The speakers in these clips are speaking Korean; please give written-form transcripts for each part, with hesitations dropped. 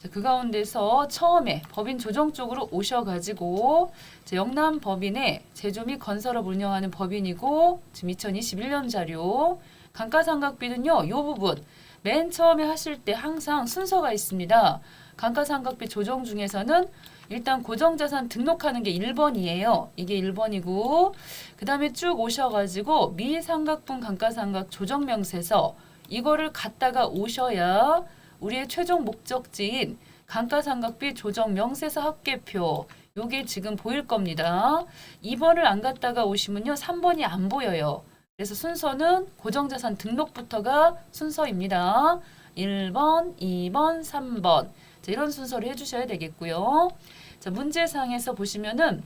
자, 그 가운데서 처음에 법인 조정 쪽으로 오셔가지고 영남 법인의 제조 및 건설업 운영하는 법인이고 지금 2021년 자료 감가상각비는요. 이 부분 맨 처음에 하실 때 항상 순서가 있습니다. 감가상각비 조정 중에서는 일단 고정자산 등록하는 게 1번이에요. 이게 1번이고 그 다음에 쭉 오셔가지고 미상각분 감가상각 조정명세서 이거를 갖다가 오셔야 우리의 최종 목적지인 감가상각비 조정명세서 합계표 요게 지금 보일 겁니다. 2번을 안 갖다가 오시면요. 3번이 안 보여요. 그래서 순서는 고정자산 등록부터가 순서입니다. 1번, 2번, 3번. 자, 이런 순서를 해주셔야 되겠고요. 자, 문제상에서 보시면은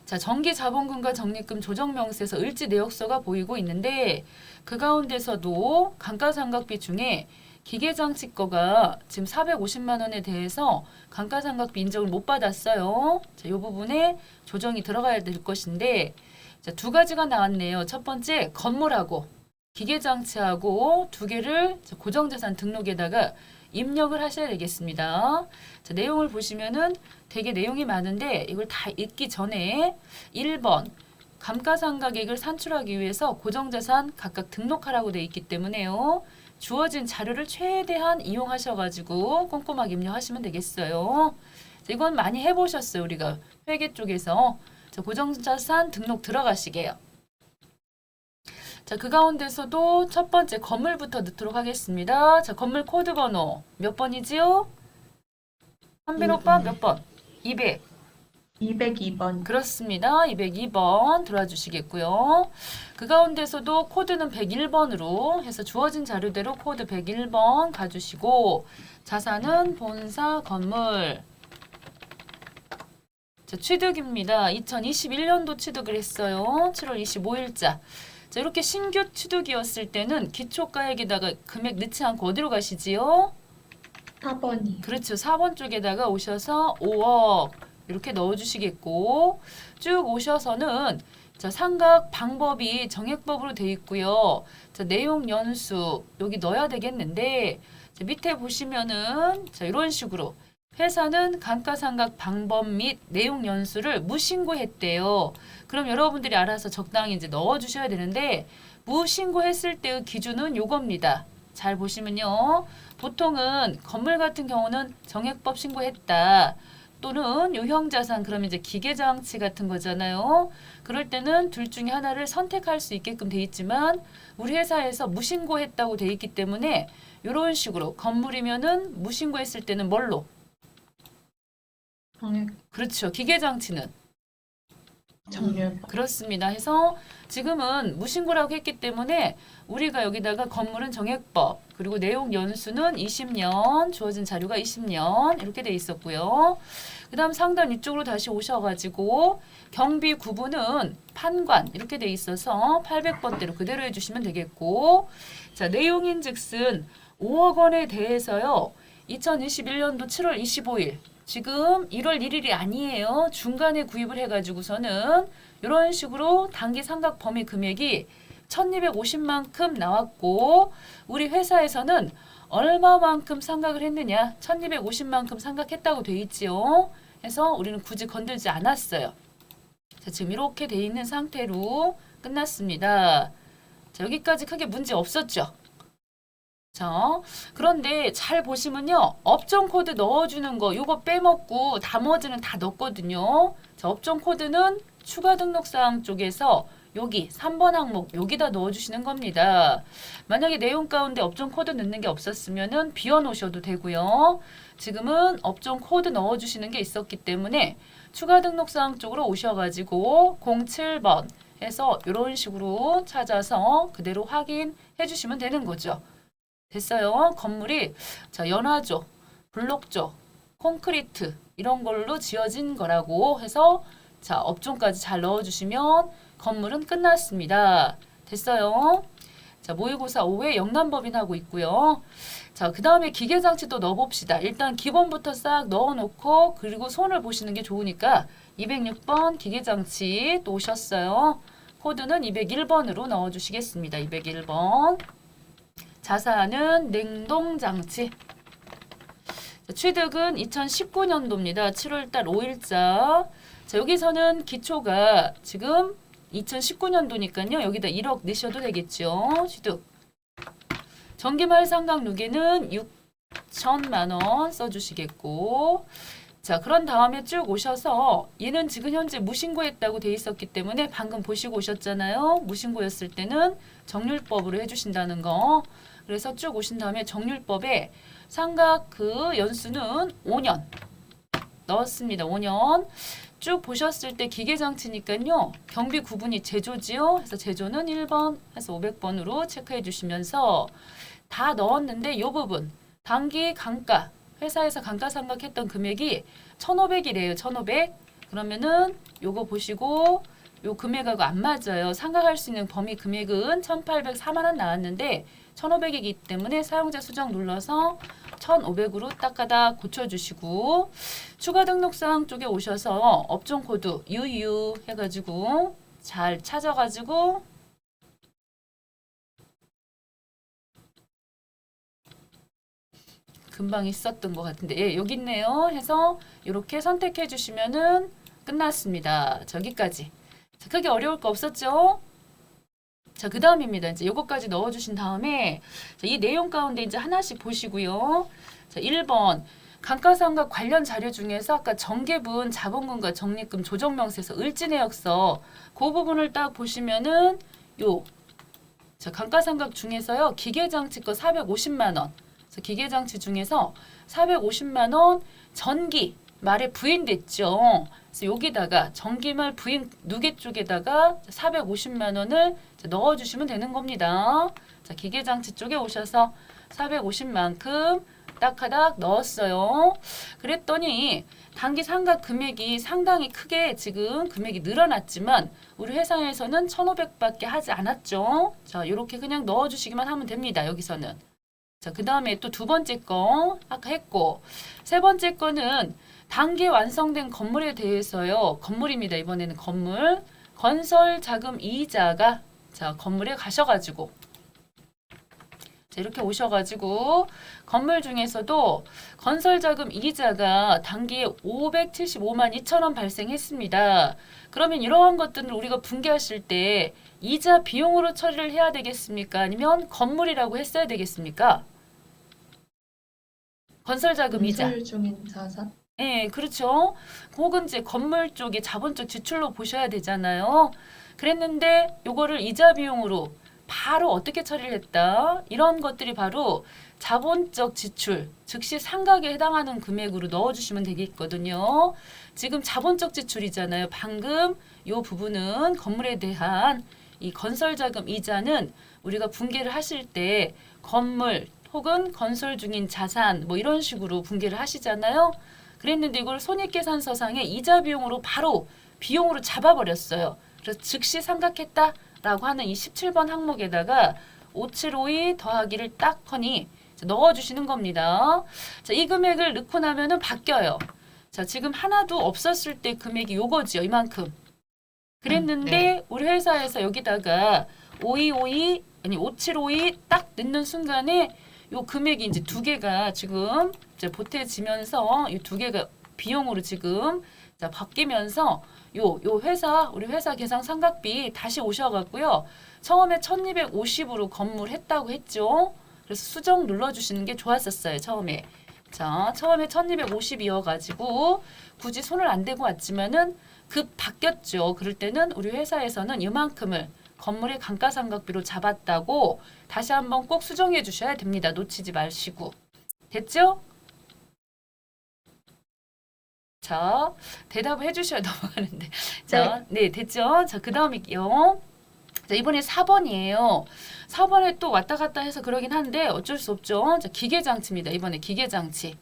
자, 정기자본금과 적립금 조정명세서 을지 내역서가 보이고 있는데 그 가운데서도 감가상각비 중에 기계장치 거가 지금 450만 원에 대해서 감가상각비 인정을 못 받았어요. 자, 이 부분에 조정이 들어가야 될 것인데 자, 두 가지가 나왔네요. 첫 번째 건물하고 기계장치하고 두 개를 고정자산 등록에다가 입력을 하셔야 되겠습니다. 자, 내용을 보시면은 되게 내용이 많은데 이걸 다 읽기 전에 1번 감가상각액을 산출하기 위해서 고정자산 각각 등록하라고 되어 있기 때문에요. 주어진 자료를 최대한 이용하셔가지고 꼼꼼하게 입력하시면 되겠어요. 자, 이건 많이 해보셨어요. 우리가 회계 쪽에서. 자, 고정자산 등록 들어가시게요. 자, 그 가운데서도 첫 번째 건물부터 넣도록 하겠습니다. 자, 건물 코드 번호 몇 번이지요? 한빈 오빠 몇 번? 200. 202번. 그렇습니다. 202번 들어와 주시겠고요. 그 가운데서도 코드는 101번으로 해서 주어진 자료대로 코드 101번 가주시고 자산은 본사 건물. 자, 취득입니다. 2021년도 취득을 했어요. 7월 25일자. 자, 이렇게 신규 취득이었을 때는 기초가액에다가 금액 넣지 않고 어디로 가시지요? 4번이. 그렇죠. 4번 쪽에다가 오셔서 5억 이렇게 넣어주시겠고 쭉 오셔서는 자, 상각 방법이 정액법으로 되어 있고요. 자, 내용 연수 여기 넣어야 되겠는데 자, 밑에 보시면은 자, 이런 식으로 회사는 감가상각 방법 및 내용 연수를 무신고했대요. 그럼 여러분들이 알아서 적당히 이제 넣어주셔야 되는데 무신고했을 때의 기준은 요겁니다. 잘 보시면요. 보통은 건물 같은 경우는 정액법 신고했다. 또는 유형자산 그러면 이제 기계장치 같은 거잖아요. 그럴 때는 둘 중에 하나를 선택할 수 있게끔 돼 있지만 우리 회사에서 무신고했다고 돼 있기 때문에 이런 식으로 건물이면은 무신고했을 때는 뭘로? 정액. 그렇죠. 기계장치는 정렬. 그렇습니다. 해서 지금은 무신고라고 했기 때문에 우리가 여기다가 건물은 정액법 그리고 내용 연수는 20년 주어진 자료가 20년 이렇게 돼 있었고요. 그 다음 상단 위쪽으로 다시 오셔가지고 경비 구분은 판관 이렇게 돼 있어서 800번대로 그대로 해주시면 되겠고 자 내용인 즉슨 5억 원에 대해서요. 2021년도 7월 25일 지금 1월 1일이 아니에요. 중간에 구입을 해가지고서는 이런 식으로 단기 상각 범위 금액이 1250만큼 나왔고 우리 회사에서는 얼마만큼 상각을 했느냐 1250만큼 상각했다고 돼 있지요. 해서 우리는 굳이 건들지 않았어요. 자, 지금 이렇게 돼 있는 상태로 끝났습니다. 자, 여기까지 크게 문제 없었죠. 자, 그런데 잘 보시면요. 업종 코드 넣어주는 거 요거 빼먹고 나머지는 다 넣었거든요. 자, 업종 코드는 추가 등록사항 쪽에서 여기 3번 항목 여기다 넣어주시는 겁니다. 만약에 내용 가운데 업종 코드 넣는 게 없었으면은 비워놓으셔도 되고요. 지금은 업종 코드 넣어주시는 게 있었기 때문에 추가 등록사항 쪽으로 오셔가지고 07번 해서 이런 식으로 찾아서 그대로 확인해 주시면 되는 거죠. 됐어요. 건물이 자 연화조, 블록조, 콘크리트 이런 걸로 지어진 거라고 해서 자 업종까지 잘 넣어주시면 건물은 끝났습니다. 됐어요. 자 모의고사 5회 영남법인 하고 있고요. 자 그 다음에 기계장치도 넣어봅시다. 일단 기본부터 싹 넣어놓고 그리고 손을 보시는 게 좋으니까 206번 기계장치 또 오셨어요. 코드는 201번으로 넣어주시겠습니다. 201번. 자산은 냉동장치. 자, 취득은 2019년도입니다. 7월달 5일자. 자, 여기서는 기초가 지금 2019년도니까요. 여기다 1억 넣으셔도 되겠죠. 취득. 정기말 상각 누계는 6천만 원 써주시겠고. 자, 그런 다음에 쭉 오셔서 얘는 지금 현재 무신고했다고 돼 있었기 때문에 방금 보시고 오셨잖아요. 무신고였을 때는 정률법으로 해주신다는 거. 그래서 쭉 오신 다음에 정률법에 상각 그 연수는 5년 넣었습니다. 5년. 쭉 보셨을 때 기계장치니까요. 경비 구분이 제조지요. 그래서 제조는 1번 해서 500번으로 체크해 주시면서 다 넣었는데 이 부분 단기 감가 회사에서 감가상각했던 금액이 1,500이래요. 1,500. 그러면은 요거 보시고 요 금액하고 안 맞아요. 상각할 수 있는 범위 금액은 1,804만 원 나왔는데 1,500이기 때문에 사용자 수정 눌러서 1,500으로 딱가닥 고쳐주시고 추가 등록사항 쪽에 오셔서 업종 코드 유유 해가지고 잘 찾아가지고 금방 있었던 것 같은데 예, 여기 있네요. 해서 이렇게 선택해 주시면은 끝났습니다. 저기까지. 자, 크게 어려울 거 없었죠? 자, 그 다음입니다. 이제 요거까지 넣어주신 다음에 자, 이 내용 가운데 이제 하나씩 보시고요. 자, 1번 감가상각 관련 자료 중에서 아까 정계분 자본금과 적립금 조정명세서 을지내역서 그 부분을 딱 보시면은 요 자, 감가상각 중에서요. 기계장치 거 450만 원. 그래서 기계장치 중에서 450만 원 전기 말에 부인됐죠. 그래서 여기다가 전기말 부인 누계 쪽에다가 450만 원을 넣어주시면 되는 겁니다. 자, 기계장치 쪽에 오셔서 450만큼 딱하닥 넣었어요. 그랬더니 단기 상각 금액이 상당히 크게 지금 금액이 늘어났지만 우리 회사에서는 1,500밖에 하지 않았죠. 자, 이렇게 그냥 넣어주시기만 하면 됩니다. 여기서는. 자, 그 다음에 또 두 번째 거 아까 했고 세 번째 거는 단기 완성된 건물에 대해서요. 건물입니다. 이번에는 건물. 건설 자금 이자가 자, 건물에 가셔가지고 자, 이렇게 오셔가지고 건물 중에서도 건설 자금 이자가 단기에 575만 2천 원 발생했습니다. 그러면 이러한 것들을 우리가 분개하실 때 이자 비용으로 처리를 해야 되겠습니까? 아니면 건물이라고 했어야 되겠습니까? 건설 자금 이자. 건설 중인 자산. 예, 그렇죠. 혹은 이제 건물 쪽에 자본적 지출로 보셔야 되잖아요. 그랬는데 요거를 이자 비용으로 바로 어떻게 처리를 했다? 이런 것들이 바로 자본적 지출, 즉시 상각에 해당하는 금액으로 넣어주시면 되겠거든요. 지금 자본적 지출이잖아요. 방금 요 부분은 건물에 대한 이 건설 자금 이자는 우리가 분개를 하실 때 건물 혹은 건설 중인 자산 뭐 이런 식으로 분개를 하시잖아요. 그랬는데 이걸 손익계산서상에 이자 비용으로 바로 비용으로 잡아버렸어요. 그래서 즉시 상각했다라고 하는 이 17번 항목에다가 5752 더하기를 딱 하니 넣어주시는 겁니다. 자, 이 금액을 넣고 나면은 바뀌어요. 자, 지금 하나도 없었을 때 금액이 요거지요. 이만큼. 그랬는데 네. 우리 회사에서 여기다가 5252 아니 5752 딱 넣는 순간에 요 금액이 이제 두 개가 지금 이제 보태지면서 이 두 개가 비용으로 지금 자, 바뀌면서 요 회사 우리 회사 계상 상각비 다시 오셔갖고요. 처음에 1250으로 건물했다고 했죠. 그래서 수정 눌러주시는 게 좋았었어요. 처음에. 자, 처음에 1250이어가지고 굳이 손을 안 대고 왔지만은 급 바뀌었죠. 그럴 때는 우리 회사에서는 이만큼을 건물의 감가상각비로 잡았다고 다시 한번 꼭 수정해 주셔야 됩니다. 놓치지 마시고. 됐죠? 자, 대답을 해주셔야 넘어가는데. 자, 네, 됐죠? 자, 그 다음이요. 자, 이번에 4번이에요. 4번에 또 왔다 갔다 해서 그러긴 한데 어쩔 수 없죠. 자, 기계장치입니다. 이번에 기계장치.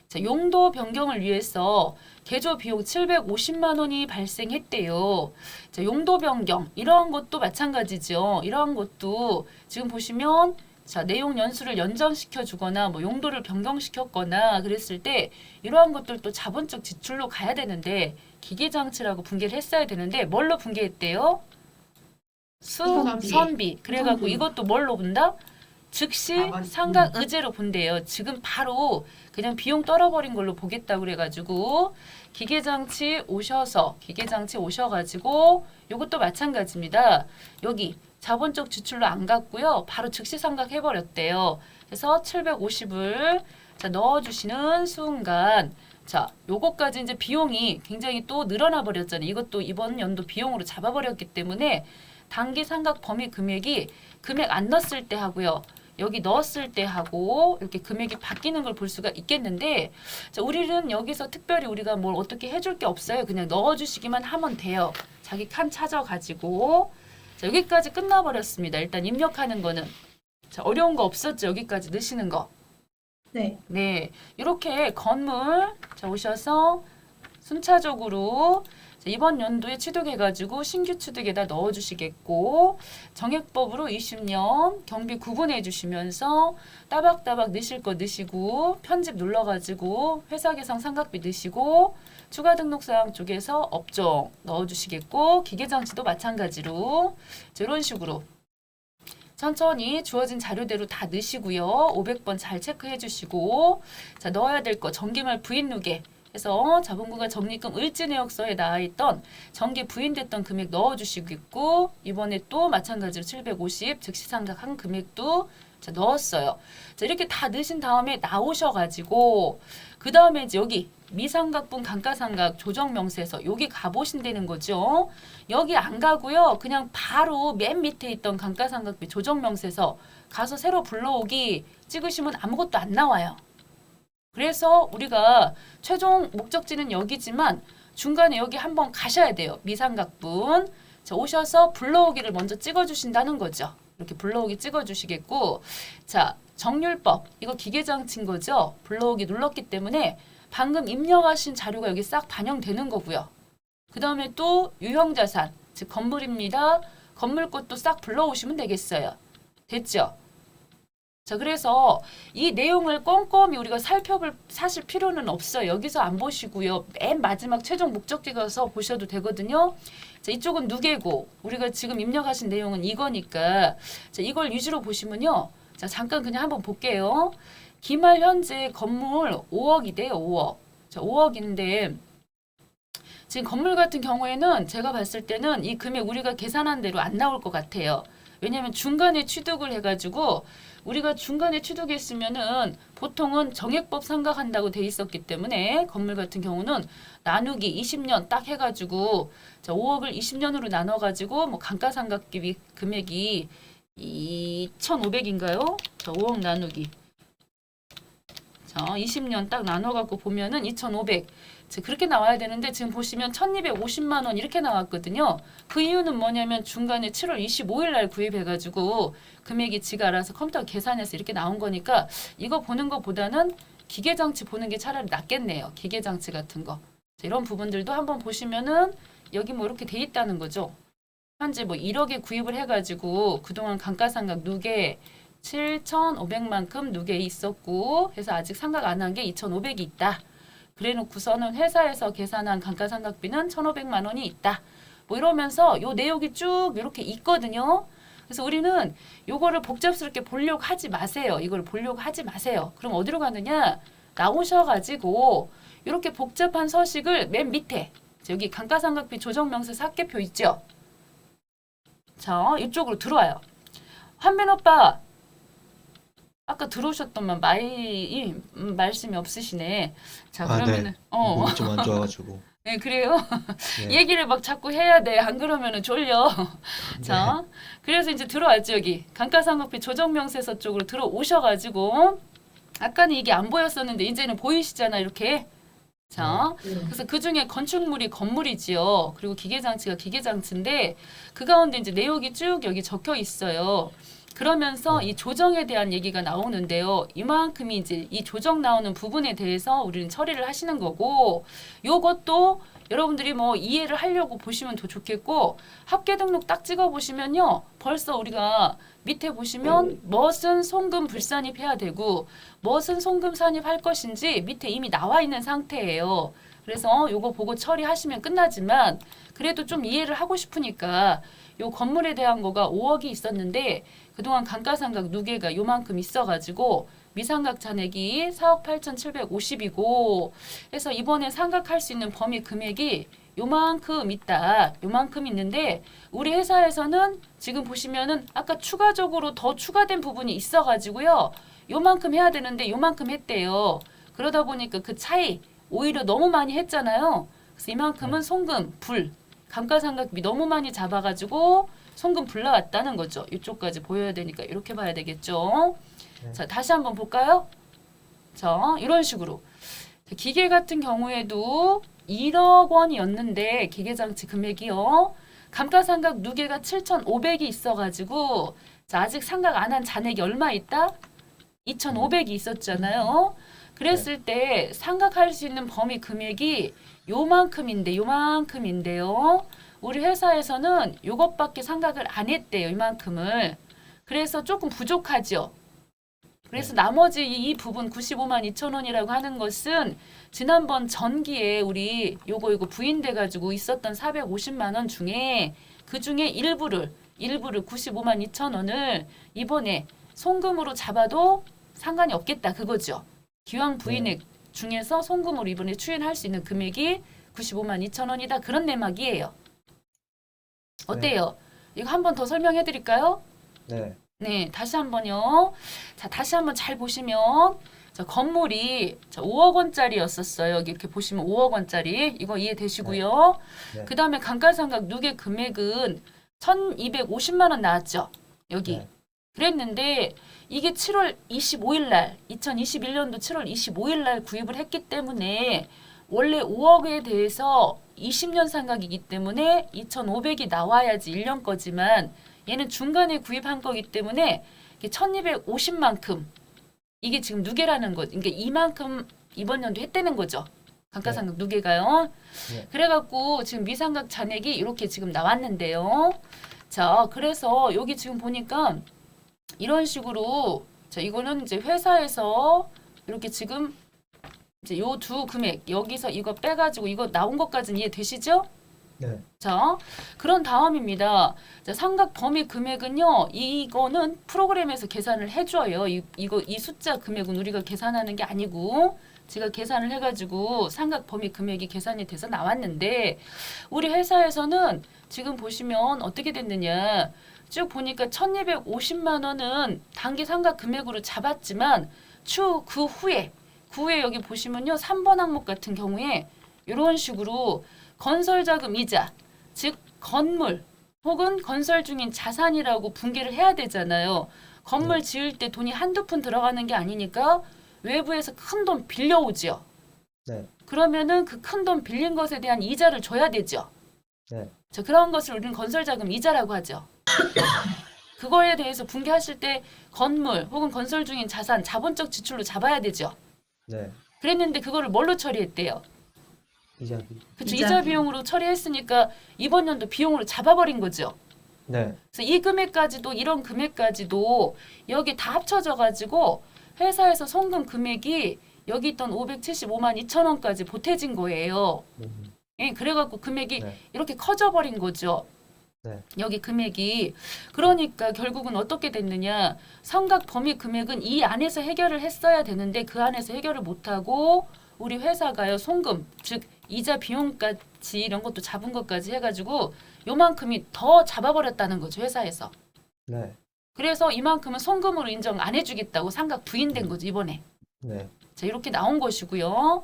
자, 용도 변경을 위해서 개조 비용 750만 원이 발생했대요. 자, 용도 변경 이러한 것도 마찬가지죠. 이러한 것도 지금 보시면 자, 내용 연수를 연장시켜 주거나 뭐 용도를 변경시켰거나 그랬을 때 이러한 것들도 자본적 지출로 가야 되는데 기계장치라고 분개를 했어야 되는데 뭘로 분개했대요? 수선비. 수선비. 그래갖고 이것도 뭘로 본다? 즉시 4번. 상각 의제로 본대요. 지금 바로 그냥 비용 떨어버린 걸로 보겠다고 그래가지고 기계장치 오셔가지고 요것도 마찬가지입니다. 여기 자본적 지출로 안 갔고요. 바로 즉시 상각 해버렸대요. 그래서 750을 자 넣어주시는 순간 자 요거까지 이제 비용이 굉장히 또 늘어나 버렸잖아요. 이것도 이번 연도 비용으로 잡아버렸기 때문에 단기 상각 범위 금액이 금액 안 넣었을 때 하고요. 여기 넣었을 때 하고 이렇게 금액이 바뀌는 걸 볼 수가 있겠는데 자, 우리는 여기서 특별히 우리가 뭘 어떻게 해줄 게 없어요. 그냥 넣어주시기만 하면 돼요. 자기 칸 찾아가지고 자, 여기까지 끝나버렸습니다. 일단 입력하는 거는 자, 어려운 거 없었죠. 여기까지 넣으시는 거. 네. 네, 이렇게 건물 자 오셔서 순차적으로 자, 이번 연도에 취득해가지고 신규 취득에다 넣어주시겠고 정액법으로 20년 경비 구분해 주시면서 따박따박 넣으실 거 넣으시고 편집 눌러가지고 회사 계상 상각비 넣으시고 추가 등록사항 쪽에서 업종 넣어주시겠고 기계장치도 마찬가지로 자, 이런 식으로 천천히 주어진 자료대로 다 넣으시고요. 500번 잘 체크해 주시고 자 넣어야 될 거 전기말 부인 누계 해서 자본금과 적립금 을지 내역서에 나와 있던 전기 부인됐던 금액 넣어주시겠고 이번에 또 마찬가지로 750 즉시 상각한 금액도 자, 넣었어요. 자 이렇게 다 넣으신 다음에 나오셔가지고 그 다음에 이제 여기 미상각분 감가상각 조정명세서 여기 가보신다는 거죠. 여기 안 가고요. 그냥 바로 맨 밑에 있던 감가상각비 조정명세서 가서 새로 불러오기 찍으시면 아무것도 안 나와요. 그래서 우리가 최종 목적지는 여기지만 중간에 여기 한번 가셔야 돼요. 미상각분. 자, 오셔서 불러오기를 먼저 찍어주신다는 거죠. 이렇게 불러오기 찍어주시겠고 자 정률법 이거 기계장치인 거죠. 불러오기 눌렀기 때문에 방금 입력하신 자료가 여기 싹 반영되는 거고요. 그 다음에 또 유형자산 즉 건물입니다. 건물 것도 싹 불러오시면 되겠어요. 됐죠? 자 그래서 이 내용을 꼼꼼히 우리가 살펴볼 사실 필요는 없어요. 여기서 안 보시고요. 맨 마지막 최종 목적지 가서 보셔도 되거든요. 자 이쪽은 누계고 우리가 지금 입력하신 내용은 이거니까 자 이걸 위주로 보시면요. 자 잠깐 그냥 한번 볼게요. 기말 현재 건물 5억이래요. 5억. 자 5억인데 지금 건물 같은 경우에는 제가 봤을 때는 이 금액 우리가 계산한 대로 안 나올 것 같아요. 왜냐하면 중간에 취득을 해가지고 우리가 중간에 취득했으면은 보통은 정액법 상각한다고 돼 있었기 때문에 건물 같은 경우는 나누기 20년 딱 해가지고 자 5억을 20년으로 나눠가지고 뭐 감가상각비 금액이 2,500인가요? 자 5억 나누기 자 20년 딱 나눠갖고 보면은 2,500 그렇게 나와야 되는데 지금 보시면 1,250만 원 이렇게 나왔거든요. 그 이유는 뭐냐면 중간에 7월 25일 날 구입해가지고 금액이 지가 알아서 컴퓨터 계산해서 이렇게 나온 거니까 이거 보는 것보다는 기계장치 보는 게 차라리 낫겠네요. 기계장치 같은 거. 자, 이런 부분들도 한번 보시면은 여기 뭐 이렇게 돼 있다는 거죠. 현재 뭐 1억에 구입을 해가지고 그동안 감가상각 누계 7,500만큼 누계 있었고 해서 아직 상각 안 한 게 2,500이 있다. 그래 놓고서는 회사에서 계산한 감가상각비는 1,500만 원이 있다. 뭐 이러면서 요 내용이 쭉 이렇게 있거든요. 그래서 우리는 요거를 복잡스럽게 보려고 하지 마세요. 이걸 보려고 하지 마세요. 그럼 어디로 가느냐? 나오셔가지고 이렇게 복잡한 서식을 맨 밑에 여기 감가상각비 조정명세서 합계표 있죠? 자, 이쪽으로 들어와요. 한빈 오빠 아까 들어오셨더만 말씀이 없으시네. 자 그러면은 네. 몸이 좀 안 좋아가지고. 네 그래요. 네. 얘기를 막 자꾸 해야 돼. 안 그러면은 졸려. 자 그래서 이제 들어왔죠 여기 감가상각비 조정명세서 쪽으로 들어오셔가지고 아까는 이게 안 보였었는데 이제는 보이시잖아 이렇게. 자 그래서 그 중에 건축물이 건물이지요. 그리고 기계장치가 기계장치인데 그 가운데 이제 내용이 쭉 여기 적혀 있어요. 그러면서 이 조정에 대한 얘기가 나오는데요. 이만큼이 이제 이 조정 나오는 부분에 대해서 우리는 처리를 하시는 거고 요것도 여러분들이 뭐 이해를 하려고 보시면 더 좋겠고 합계 등록 딱 찍어 보시면요. 벌써 우리가 밑에 보시면 무엇은 송금 불산입해야 되고 무엇은 송금 산입할 것인지 밑에 이미 나와 있는 상태예요. 그래서 요거 보고 처리하시면 끝나지만 그래도 좀 이해를 하고 싶으니까 요 건물에 대한 거가 5억이 있었는데 그동안 감가상각 누계가 요만큼 있어가지고 미상각 잔액이 4억 8,750이고 그래서 이번에 상각할 수 있는 범위 금액이 요만큼 있다. 요만큼 있는데 우리 회사에서는 지금 보시면은 아까 추가적으로 더 추가된 부분이 있어가지고요. 요만큼 해야 되는데 요만큼 했대요. 그러다 보니까 그 차이 오히려 너무 많이 했잖아요. 그래서 이만큼은 송금, 불, 감가상각비 너무 많이 잡아가지고 송금 불나왔다는 거죠. 이쪽까지 보여야 되니까 이렇게 봐야 되겠죠. 네. 자, 다시 한번 볼까요? 자, 이런 식으로. 기계 같은 경우에도 1억 원이었는데 기계장치 금액이요. 감가상각 누계가 7,500이 있어가지고 자, 아직 상각 안 한 잔액이 얼마 있다? 2,500이 있었잖아요. 그랬을 때 상각할 수 있는 범위 금액이 요만큼인데요. 우리 회사에서는 요것밖에 상각을 안 했대요. 이만큼을. 그래서 조금 부족하죠. 그래서 나머지 이 부분 95만 2천 원이라고 하는 것은 지난번 전기에 우리 요거 부인돼 가지고 있었던 450만 원 중에 그 중에 일부를 95만 2천 원을 이번에 송금으로 잡아도 상관이 없겠다 그거죠. 기왕 부인액 중에서 송금으로 이번에 추인할 수 있는 금액이 95만 2천 원이다. 그런 내막이에요. 어때요? 이거 한 번 더 설명해 드릴까요? 네. 네, 다시 한번요. 자, 다시 한번 잘 보시면 자, 건물이 5억 원짜리였었어요. 여기 이렇게 보시면 5억 원짜리. 이거 이해되시고요. 네. 그다음에 감가상각 누계 금액은 1,250만 원 나왔죠. 여기. 네. 그랬는데 이게 7월 25일 날 2021년도 7월 25일 날 구입을 했기 때문에 원래 5억에 대해서 20년 상각이기 때문에 2,500이 나와야지 1년 거지만 얘는 중간에 구입한 거기 때문에 1,250만큼 이게 지금 누계라는 거. 그러니까 이만큼 이번 연도 했다는 거죠. 감가상각 누계가요. 네. 그래갖고 지금 미상각 잔액이 이렇게 지금 나왔는데요. 자, 그래서 여기 지금 보니까 이런 식으로 자, 이거는 이제 회사에서 이렇게 지금 이제 요 두 금액 여기서 이거 빼가지고 이거 나온 것까지는 이해되시죠? 네. 자, 그런 다음입니다. 자, 상각 범위 금액은요, 이거는 프로그램에서 계산을 해줘요. 이 숫자 금액은 우리가 계산하는 게 아니고, 제가 계산을 해가지고 상각 범위 금액이 계산이 돼서 나왔는데, 우리 회사에서는 지금 보시면 어떻게 됐느냐. 쭉 보니까 1,250만 원은 단기 상각 금액으로 잡았지만, 그 후에 여기 보시면요, 3번 항목 같은 경우에 이런 식으로 건설자금 이자, 즉 건물 혹은 건설 중인 자산이라고 분개를 해야 되잖아요. 건물 지을 때 돈이 한두 푼 들어가는 게 아니니까 외부에서 큰 돈 빌려오죠. 네. 그러면은 그 큰 돈 빌린 것에 대한 이자를 줘야 되죠. 네. 자, 그런 것을 우리는 건설자금 이자라고 하죠. 그거에 대해서 분개하실 때 건물 혹은 건설 중인 자산, 자본적 지출로 잡아야 되죠. 네. 그랬는데 그거를 뭘로 처리했대요? 이자비. 그쵸, 이자 이자 비용으로 처리했으니까 이번 연도 비용으로 잡아버린 거죠. 네. 그래서 이 금액까지도 이런 금액까지도 여기 다 합쳐져 가지고 회사에서 송금 금액이 여기 있던 575만 2천 원까지 보태진 거예요. 예, 그래갖고 금액이 네. 이렇게 커져버린 거죠. 네. 여기 금액이. 그러니까 결국은 어떻게 됐느냐. 상각 범위 금액은 이 안에서 해결을 했어야 되는데 그 안에서 해결을 못하고 우리 회사가요. 송금, 즉 이자 비용까지 이런 것도 잡은 것까지 해가지고 요만큼이 더 잡아버렸다는 거죠. 회사에서. 네. 그래서 이만큼은 송금으로 인정 안 해주겠다고 상각 부인된 거죠. 이번에. 네. 자, 이렇게 나온 것이고요.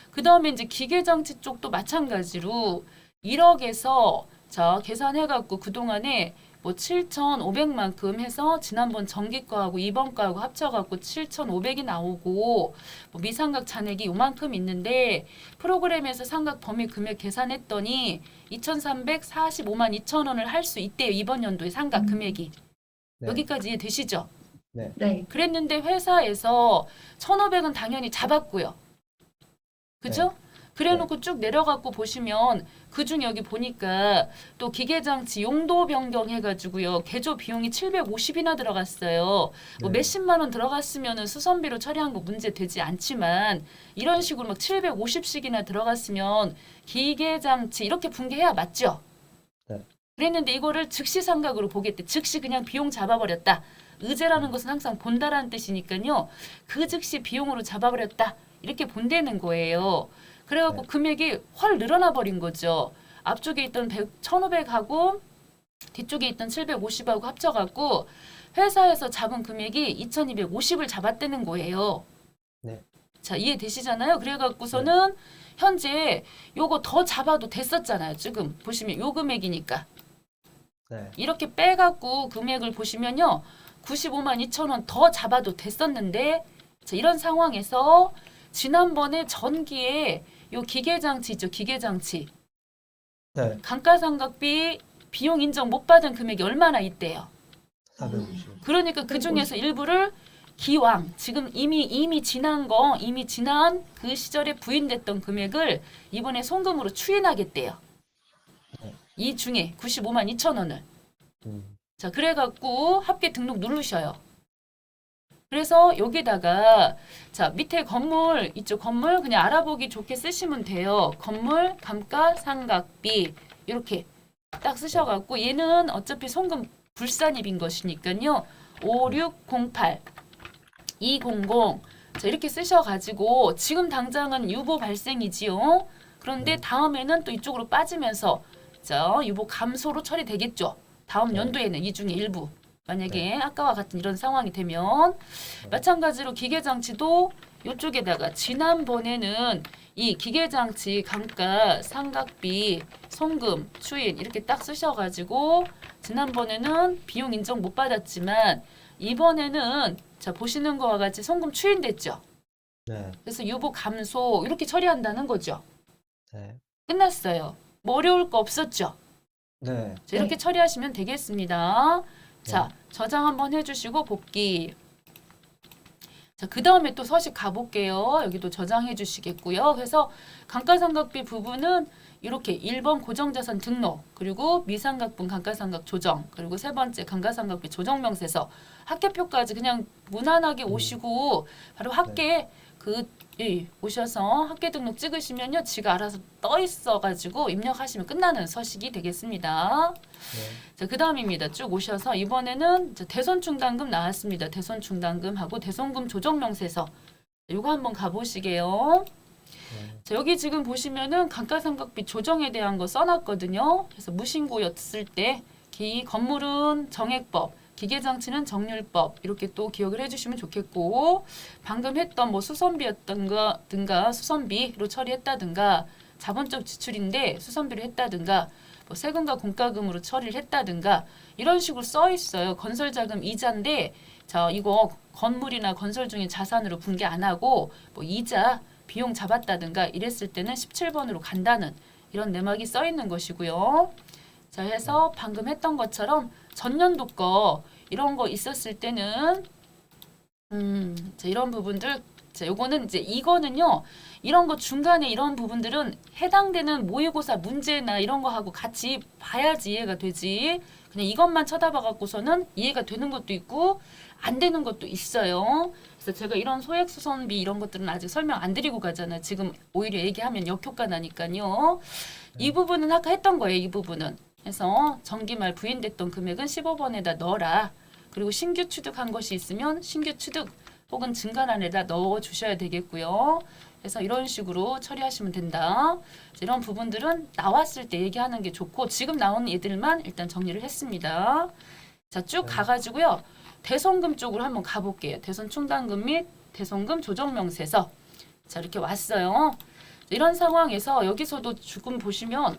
그 다음에 이제 기계장치 쪽도 마찬가지로 1억에서 자, 계산해갖고 그동안에 뭐 7,500만큼 해서 지난번 전기과하고 이번 과하고 합쳐갖고 7,500이 나오고 뭐 미상각 잔액이 요만큼 있는데 프로그램에서 상각 범위 금액 계산했더니 2,345만 2천 원을 할 수 있대요. 이번 연도의 상각 금액이. 네. 여기까지 이해되시죠? 네. 그랬는데 회사에서 1,500은 당연히 잡았고요. 그죠? 네. 그래놓고 쭉 내려갖고 보시면 그중에 여기 보니까 또 기계장치 용도 변경해가지고요. 개조 비용이 750이나 들어갔어요. 뭐 네. 몇십만 원 들어갔으면은 수선비로 처리한 거 문제 되지 않지만 이런 식으로 막 750씩이나 들어갔으면 기계장치 이렇게 붕괴해야 맞죠? 네. 그랬는데 이거를 즉시 삼각으로 보겠대. 즉시 그냥 비용 잡아버렸다. 의제라는 것은 항상 본다라는 뜻이니까요. 그 즉시 비용으로 잡아버렸다. 이렇게 본다는 거예요. 그래갖고 네. 금액이 훨 늘어나 버린 거죠. 앞쪽에 있던 1,500하고 뒤쪽에 있던 750하고 합쳐갖고 회사에서 잡은 금액이 2,250을 잡았다는 거예요. 네. 자, 이해되시잖아요? 그래갖고서는 현재 요거 더 잡아도 됐었잖아요. 지금 보시면 요 금액이니까. 네. 이렇게 빼갖고 금액을 보시면요. 95만 2천 원 더 잡아도 됐었는데 자, 이런 상황에서 지난번에 전기에 요 기계장치 있죠. 기계장치. 네. 감가상각비 비용 인정 못 받은 금액이 얼마나 있대요. 450. 그러니까 그 중에서 일부를 기왕 지금 이미 지난 그 시절에 부인됐던 금액을 이번에 송금으로 추인하겠대요. 네. 이 중에 95만 2천 원을. 자, 그래갖고 합계 등록 누르셔요. 그래서 여기다가 자 밑에 건물 이쪽 건물 그냥 알아보기 좋게 쓰시면 돼요. 건물 감가상각비 이렇게 딱 쓰셔갖고 얘는 어차피 송금 불산입인 것이니까요. 5608 200 자 이렇게 쓰셔가지고 지금 당장은 유보 발생이지요. 그런데 다음에는 또 이쪽으로 빠지면서 자 유보 감소로 처리되겠죠. 다음 연도에는 이 중에 일부 만약에 아까와 같은 이런 상황이 되면 마찬가지로 기계장치도 이쪽에다가 지난번에는 이 기계장치 감가상각비 송금 추인 이렇게 딱 쓰셔가지고 지난번에는 비용 인정 못 받았지만 이번에는 자 보시는 거와 같이 송금 추인됐죠. 네. 그래서 유보 감소 이렇게 처리한다는 거죠. 네. 끝났어요. 뭐 어려울 거 없었죠. 네. 자, 이렇게 처리하시면 되겠습니다. 자, 저장 한번 해주시고 복귀. 자, 그 다음에 또 서식 가볼게요. 여기도 저장해 주시겠고요. 그래서 감가상각비 부분은 이렇게 1번 고정자산 등록, 그리고 미상각분 감가상각 조정, 그리고 세 번째 감가상각비 조정명세서 학계표까지 그냥 무난하게 오시고 바로 학계 오셔서 학계 등록 찍으시면요. 지가 알아서 떠 있어가지고 입력하시면 끝나는 서식이 되겠습니다. 네. 자, 그 다음입니다. 쭉 오셔서 이번에는 대손충당금 나왔습니다. 대손충당금하고 대손금 조정명세서 이거 한번 가보시게요. 자, 여기 지금 보시면은 감가상각비 조정에 대한 거 써놨거든요. 그래서 무신고였을 때 이 건물은 정액법, 기계장치는 정률법 이렇게 또 기억을 해주시면 좋겠고 방금 했던 뭐 수선비였던가 수선비로 처리했다든가 자본적 지출인데 수선비로 했다든가 뭐 세금과 공과금으로 처리를 했다든가 이런 식으로 써 있어요. 건설자금 이자인데 자 이거 건물이나 건설 중인 자산으로 분계 안 하고 뭐 이자 비용 잡았다든가 이랬을 때는 17번으로 간다는 이런 내막이 써 있는 것이고요. 자 해서 방금 했던 것처럼 전년도 거 이런 거 있었을 때는 자 이런 부분들 자 요거는 이제 이거는요 이런 거 중간에 이런 부분들은 해당되는 모의고사 문제나 이런 거 하고 같이 봐야지 이해가 되지 그냥 이것만 쳐다봐 갖고서는 이해가 되는 것도 있고 안 되는 것도 있어요. 그래서 제가 이런 소액수선비 이런 것들은 아직 설명 안 드리고 가잖아요. 지금 오히려 얘기하면 역효과 나니까요. 이 부분은 아까 했던 거예요. 이 부분은. 그래서 정기말 부인됐던 금액은 15번에다 넣어라. 그리고 신규 취득한 것이 있으면 신규 취득 혹은 증가란에다 넣어 주셔야 되겠고요. 그래서 이런 식으로 처리하시면 된다. 이런 부분들은 나왔을 때 얘기하는 게 좋고 지금 나온 애들만 일단 정리를 했습니다. 자, 쭉 가가지고요. 대손금 쪽으로 한번 가볼게요. 대손 충당금 및 대손금 조정명세서. 자, 이렇게 왔어요. 이런 상황에서 여기서도 조금 보시면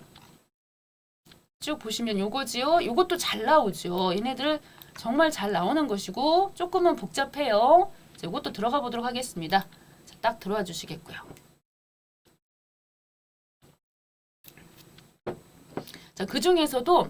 쭉 보시면 요거지요. 요것도 잘 나오죠. 얘네들 정말 잘 나오는 것이고 조금은 복잡해요. 자, 요것도 들어가 보도록 하겠습니다. 자, 딱 들어와 주시겠고요. 자, 그 중에서도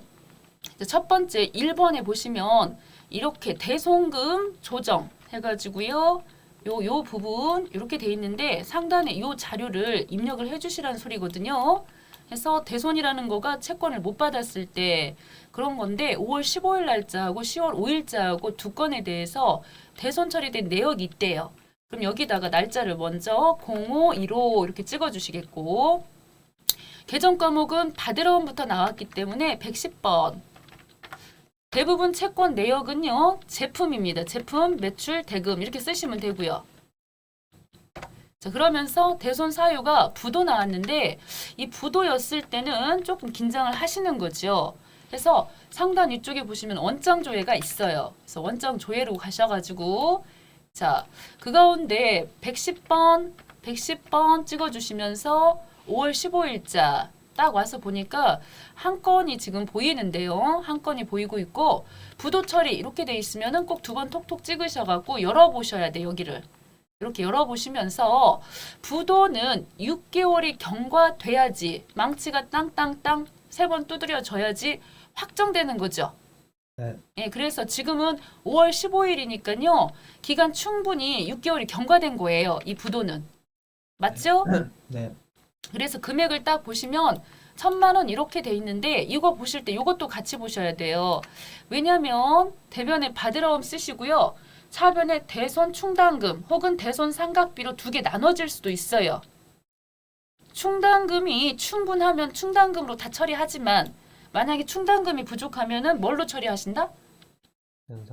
첫 번째 1번에 보시면 이렇게 대손금 조정 해가지고요. 요 부분 이렇게 돼 있는데 상단에 요 자료를 입력을 해주시라는 소리거든요. 그래서 대손이라는 거가 채권을 못 받았을 때 그런 건데 5월 15일 날짜하고 10월 5일자하고 두 건에 대해서 대손 처리된 내역이 있대요. 그럼 여기다가 날짜를 먼저 0515 이렇게 찍어주시겠고 계정 과목은 받으러부터 나왔기 때문에 110번. 대부분 채권 내역은요. 제품입니다. 제품, 매출, 대금 이렇게 쓰시면 되고요. 자, 그러면서 대손 사유가 부도 나왔는데 이 부도였을 때는 조금 긴장을 하시는 거죠. 그래서 상단 위쪽에 보시면 원장 조회가 있어요. 그래서 원장 조회로 가셔가지고 자, 그 가운데 110번 찍어주시면서 5월 15일자 딱 와서 보니까 한 건이 지금 보이는데요. 한 건이 보이고 있고 부도 처리 이렇게 돼 있으면은 꼭 두 번 톡톡 찍으셔갖고 열어보셔야 돼 여기를. 이렇게 열어보시면서 부도는 6개월이 경과돼야지 망치가 땅땅땅 3번 두드려져야지 확정되는 거죠. 네. 예, 그래서 지금은 5월 15일이니까요. 기간 충분히 6개월이 경과된 거예요. 이 부도는. 맞죠? 네. 그래서 금액을 딱 보시면 1,000만 원 이렇게 돼 있는데 이거 보실 때 이것도 같이 보셔야 돼요. 왜냐하면 대변에 받으러움 쓰시고요. 차변에 대손 충당금 혹은 대손 상각비로 두 개 나눠질 수도 있어요. 충당금이 충분하면 충당금으로 다 처리하지만 만약에 충당금이 부족하면은 뭘로 처리하신다?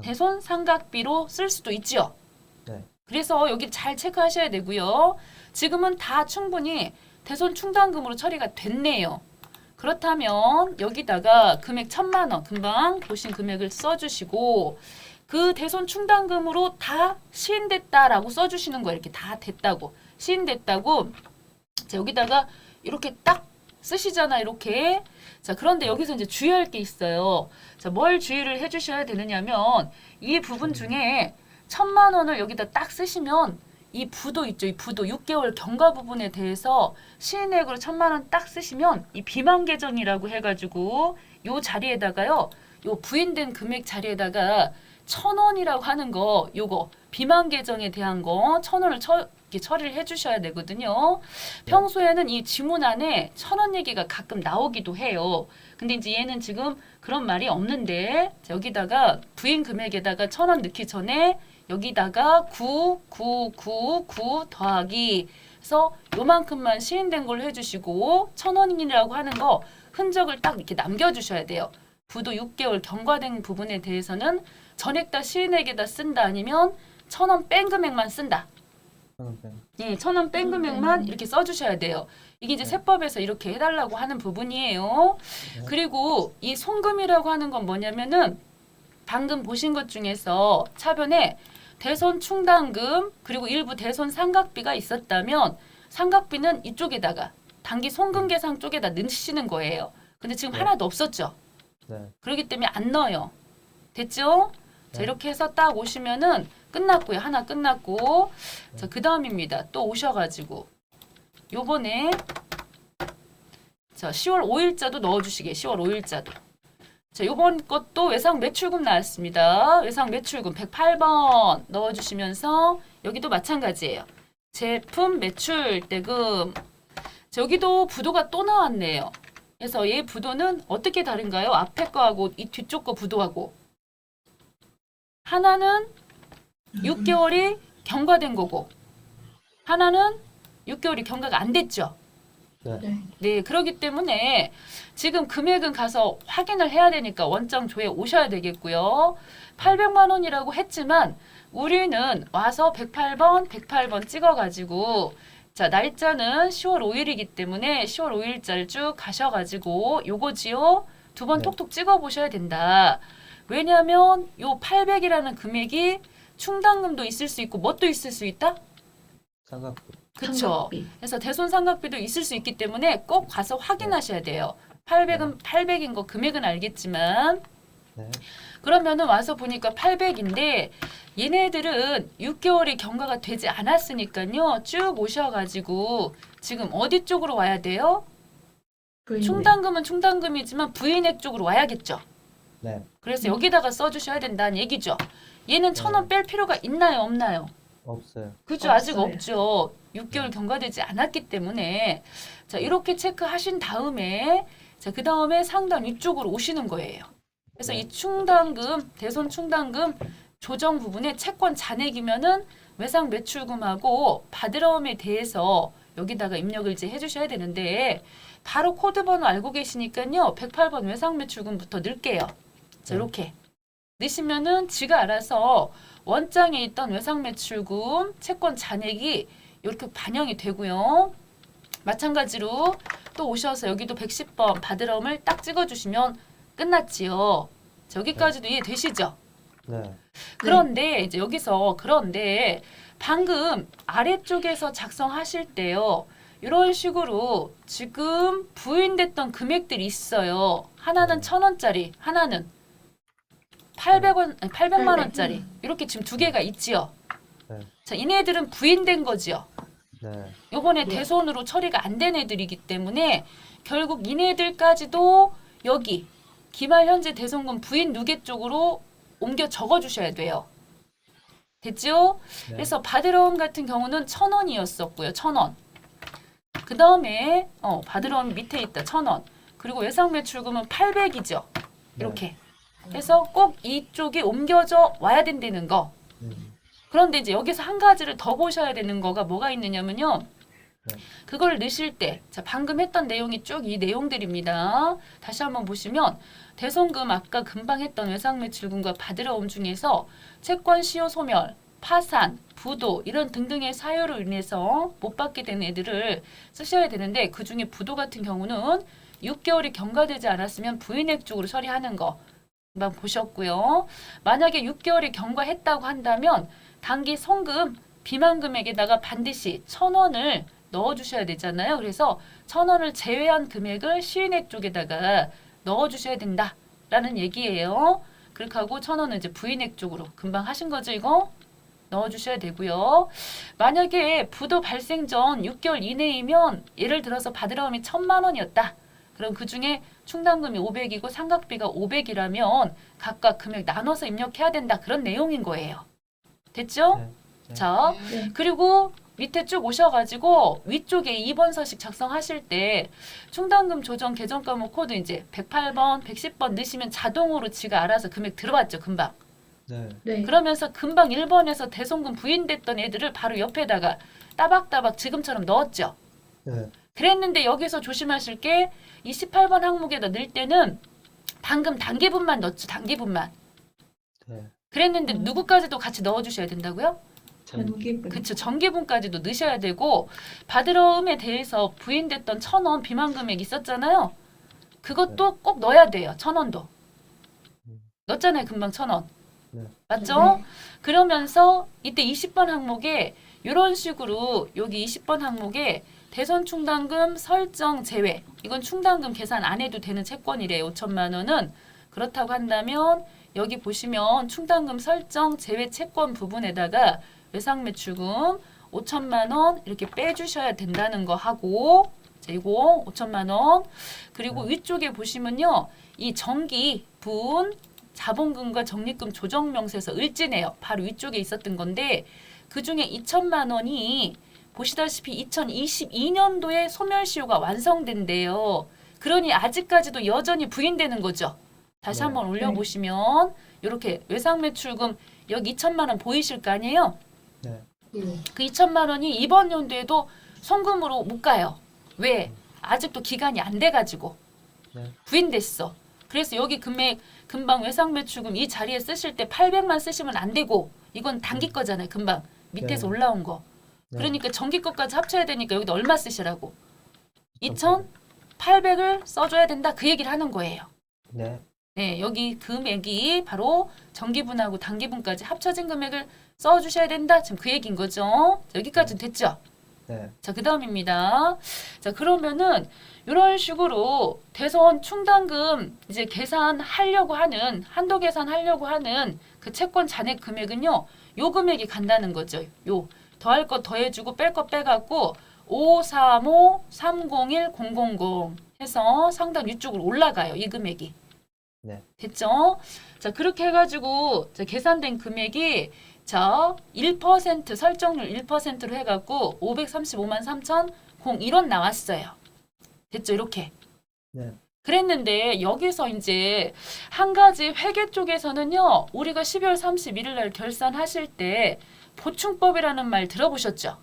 대손 상각비로 쓸 수도 있죠. 네. 그래서 여기 잘 체크하셔야 되고요. 지금은 다 충분히 대손 충당금으로 처리가 됐네요. 그렇다면 여기다가 금액 1,000만 원 금방 보신 금액을 써주시고 그 대손 충당금으로 다 시인됐다라고 써주시는 거예요. 이렇게 다 됐다고 시인됐다고 자, 여기다가 이렇게 딱 쓰시잖아 이렇게. 자, 그런데 여기서 이제 주의할 게 있어요. 자, 뭘 주의를 해주셔야 되느냐면 이 부분 중에 1,000만 원을 여기다 딱 쓰시면 이 부도 있죠. 이 부도 6개월 경과 부분에 대해서 시인액으로 1,000만 원 딱 쓰시면 이 비만 계정이라고 해가지고 요 자리에다가요. 요 부인된 금액 자리에다가 1,000원이라고 하는 거 요거 비만 계정에 대한 거 1,000원을 이렇게 처리를 해주셔야 되거든요. 평소에는 이 지문 안에 1,000원 얘기가 가끔 나오기도 해요. 근데 이제 얘는 지금 그런 말이 없는데 여기다가 부인 금액에다가 1,000원 넣기 전에 여기다가 9999 더하기 해서 요만큼만 시인된 걸로 해주시고 1,000원이라고 하는 거 흔적을 딱 이렇게 남겨주셔야 돼요. 부도 6개월 경과된 부분에 대해서는 전액 다 시인액에다 쓴다 아니면 1,000원 뺀 금액만 쓴다. 예, 1,000원 뺀 금액만 이렇게 써주셔야 돼요. 이게 이제 세법에서 이렇게 해달라고 하는 부분이에요. 그리고 이 송금이라고 하는 건 뭐냐면은 방금 보신 것 중에서 차변에 대손 충당금 그리고 일부 대손 상각비가 있었다면 상각비는 이쪽에다가 단기 송금 계상 쪽에다 넣으시는 거예요. 근데 지금 하나도 없었죠. 네. 그렇기 때문에 안 넣어요. 됐죠? 자, 네. 이렇게 해서 딱 오시면은 끝났고요. 하나 끝났고. 자, 그 다음입니다. 또 오셔가지고 요번에 자, 10월 5일자도 넣어주시게. 10월 5일자도. 자, 요번 것도 외상 매출금 나왔습니다. 외상 매출금 108번 넣어주시면서 여기도 마찬가지예요. 제품 매출 대금. 자, 여기도 부도가 또 나왔네요. 그래서 얘 부도는 어떻게 다른가요? 앞에 거하고 이 뒤쪽 거 부도하고. 하나는 6개월이 경과된 거고 하나는 6개월이 경과가 안 됐죠. 네. 네, 그렇기 때문에 지금 금액은 가서 확인을 해야 되니까 원장 조회 오셔야 되겠고요. 800만 원이라고 했지만 우리는 와서 108번 찍어가지고 자, 날짜는 10월 5일이기 때문에 10월 5일자를 쭉 가셔가지고 요거지요. 두 번 네. 톡톡 찍어보셔야 된다. 왜냐하면 요 800이라는 금액이 충당금도 있을 수 있고 뭣도 있을 수 있다? 삼각비. 그쵸. 상각비. 그래서 대손 상각비도 있을 수 있기 때문에 꼭 가서 확인하셔야 돼요. 800은 800인 거 금액은 알겠지만 네. 그러면은 와서 보니까 800인데 얘네들은 6개월이 경과가 되지 않았으니까요. 쭉 오셔가지고 지금 어디 쪽으로 와야 돼요? 부인의. 충당금은 충당금이지만 부인액 쪽으로 와야겠죠. 네. 그래서 여기다가 써주셔야 된다는 얘기죠. 얘는 1,000원 뺄 필요가 있나요? 없나요? 없어요. 그죠? 아직 없어요. 없죠. 6개월 경과되지 않았기 때문에 자 이렇게 체크하신 다음에 자 그 다음에 상단 위쪽으로 오시는 거예요. 그래서 네. 이 충당금, 대손 충당금 조정 부분에 채권 잔액이면은 외상 매출금하고 받으러움에 대해서 여기다가 입력을 이제 해주셔야 되는데 바로 코드 번호 알고 계시니까요. 108번 외상 매출금부터 넣을게요. 자 네. 이렇게 넣으시면은 지가 알아서 원장에 있던 외상 매출금 채권 잔액이 이렇게 반영이 되고요. 마찬가지로 또 오셔서 여기도 110번 받으러움을 딱 찍어주시면 끝났지요. 자, 여기까지도 이해되시죠? 네. 그런데 이제 여기서 그런데 방금 아래쪽에서 작성하실 때요. 이런 식으로 지금 부인됐던 금액들이 있어요. 하나는 네. 1,000원짜리, 하나는 800원, 아니 800만 원짜리. 이렇게 지금 두 개가 있지요. 네. 자, 이네들은 부인된 거지요. 네. 요번에 네. 대손으로 처리가 안 된 애들이기 때문에 결국 이네들까지도 여기 기말 현재 대손금 부인 누계 쪽으로 옮겨 적어 주셔야 돼요. 됐죠? 네. 그래서 받으러움 같은 경우는 1,000원이었었고요. 1,000원. 그 다음에 받으러움 밑에 있다. 1,000원. 그리고 외상 매출금은 800이죠. 이렇게. 그래서 꼭 이쪽에 옮겨져 와야 된다는 거. 그런데 이제 여기서 한 가지를 더 보셔야 되는 거가 뭐가 있느냐면요. 네. 그걸 넣으실 때, 자, 방금 했던 내용이 쭉 이 내용들입니다. 다시 한번 보시면 대손금 아까 금방 했던 외상매출금과 받으러움 중에서 채권 시효 소멸, 파산, 부도 이런 등등의 사유로 인해서 못 받게 된 애들을 쓰셔야 되는데 그 중에 부도 같은 경우는 6개월이 경과되지 않았으면 부인액 쪽으로 처리하는 거 금방 보셨고요. 만약에 6개월이 경과했다고 한다면 단기 송금 비만금액에다가 반드시 1,000원을 넣어주셔야 되잖아요. 그래서 1,000원을 제외한 금액을 시인액 쪽에다가 넣어주셔야 된다라는 얘기예요. 그렇게 하고 1,000원은 이제 부인액 쪽으로 금방 하신 거죠, 이거? 넣어주셔야 되고요. 만약에 부도 발생 전 6개월 이내이면 예를 들어서 받으러움이 1,000만 원이었다. 그럼 그 중에 충당금이 500이고 상각비가 500이라면 각각 금액 나눠서 입력해야 된다. 그런 내용인 거예요. 됐죠? 네. 네. 자, 네. 그리고 밑에 쭉 오셔가지고 위쪽에 2번 서식 작성하실 때 충당금 조정 계정 과목 코드 이제 108번, 110번 넣으시면 자동으로 지가 알아서 금액 들어왔죠, 금방. 네. 네. 그러면서 금방 1번에서 대손금 부인됐던 애들을 바로 옆에다가 따박따박 지금처럼 넣었죠. 네. 그랬는데 여기서 조심하실 게 이 18번 항목에다 넣을 때는 방금 단기분만 넣었죠, 단기분만. 네. 그랬는데 누구까지도 같이 넣어주셔야 된다고요? 전기분. 그쵸. 정기분까지도 넣으셔야 되고 받으러움에 대해서 부인됐던 1,000원 비만 금액 있었잖아요. 그것도 꼭 넣어야 돼요. 1,000원도. 넣었잖아요. 금방 1,000원. 네. 맞죠? 네. 그러면서 이때 20번 항목에 이런 식으로 여기 20번 항목에 대손 충당금 설정 제외. 이건 충당금 계산 안 해도 되는 채권이래요. 5천만 원은. 그렇다고 한다면 여기 보시면 충당금 설정 제외 채권 부분에다가 외상매출금 5천만 원 이렇게 빼주셔야 된다는 거 하고 자 이거 5천만 원 그리고 위쪽에 보시면요 이 정기분 자본금과 적립금 조정 명세서 을지네요. 바로 위쪽에 있었던 건데 그 중에 2천만 원이 보시다시피 2022년도에 소멸시효가 완성된대요. 그러니 아직까지도 여전히 부인되는 거죠. 다시 네. 한번 올려보시면 이렇게 외상매출금 여기 2천만 원 보이실 거 아니에요? 네. 네. 그 2천만 원이 이번 연도에도 송금으로 못 가요. 왜? 아직도 기간이 안 돼가지고 네. 부인됐어. 그래서 여기 금액 금방 외상매출금 이 자리에 쓰실 때 800만 쓰시면 안 되고 이건 단기 거잖아요. 금방 밑에서 네. 올라온 거. 네. 그러니까 정기 거까지 합쳐야 되니까 여기도 얼마 쓰시라고? 2,800을 써줘야 된다. 그 얘기를 하는 거예요. 네. 네, 여기 금액이 바로 정기분하고 단기분까지 합쳐진 금액을 써주셔야 된다. 지금 그 얘기인 거죠. 자, 여기까지는 됐죠? 네. 자, 그 다음입니다. 자, 그러면은 이런 식으로 대손 충당금 이제 계산하려고 하는 한도 계산하려고 하는 그 채권 잔액 금액은요. 요 금액이 간다는 거죠. 요 더할 거 더해주고 뺄 거 빼갖고 535-301-000 해서 상단 위쪽으로 올라가요. 이 금액이. 네. 됐죠? 자, 그렇게 해가지고 자, 계산된 금액이 자, 1% 설정률 1%로 해갖고 535만 3,001원 나왔어요. 됐죠? 이렇게. 네. 그랬는데 여기서 이제 한 가지 회계 쪽에서는요. 우리가 12월 31일 날 결산하실 때 보충법이라는 말 들어보셨죠?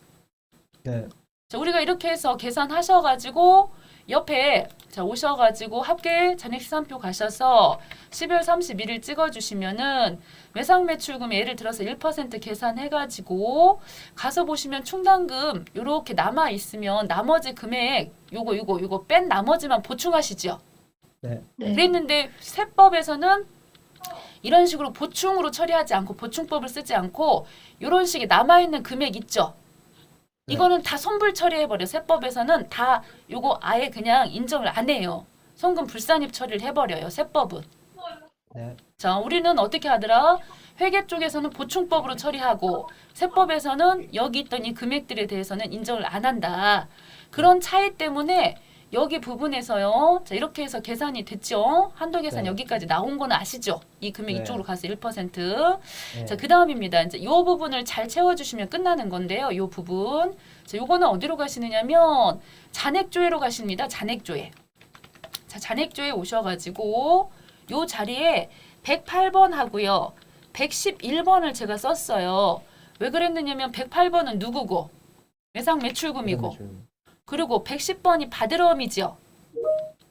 네. 자, 우리가 이렇게 해서 계산하셔가지고 옆에 자 오셔가지고 합계 잔액시산표 가셔서 12월 31일 찍어주시면은 외상매출금 예를 들어서 1% 계산해가지고 가서 보시면 충당금 요렇게 남아 있으면 나머지 금액 요거 뺀 나머지만 보충하시죠. 네. 네. 그랬는데 세법에서는 이런 식으로 보충으로 처리하지 않고 보충법을 쓰지 않고 이런 식의 남아있는 금액 있죠. 네. 이거는 다 손불 처리해버려. 세법에서는 다 요거 아예 그냥 인정을 안 해요. 송금 불산입 처리를 해버려요. 세법은. 네. 자, 우리는 어떻게 하더라? 회계 쪽에서는 보충법으로 처리하고 세법에서는 여기 있던 이 금액들에 대해서는 인정을 안 한다. 그런 차이 때문에 여기 부분에서요. 자, 이렇게 해서 계산이 됐죠. 한도 계산 네. 여기까지 나온 거는 아시죠? 이 금액 네. 이쪽으로 가서 1%. 네. 자, 그 다음입니다. 이제 요 부분을 잘 채워주시면 끝나는 건데요. 요 부분. 자, 요거는 어디로 가시느냐면 잔액조회로 가십니다. 잔액조회. 자, 잔액조회 오셔가지고 요 자리에 108번 하고요. 111번을 제가 썼어요. 왜 그랬느냐면 108번은 누구고? 외상 매출금이고. 매출. 그리고 110번이 바드럼이죠.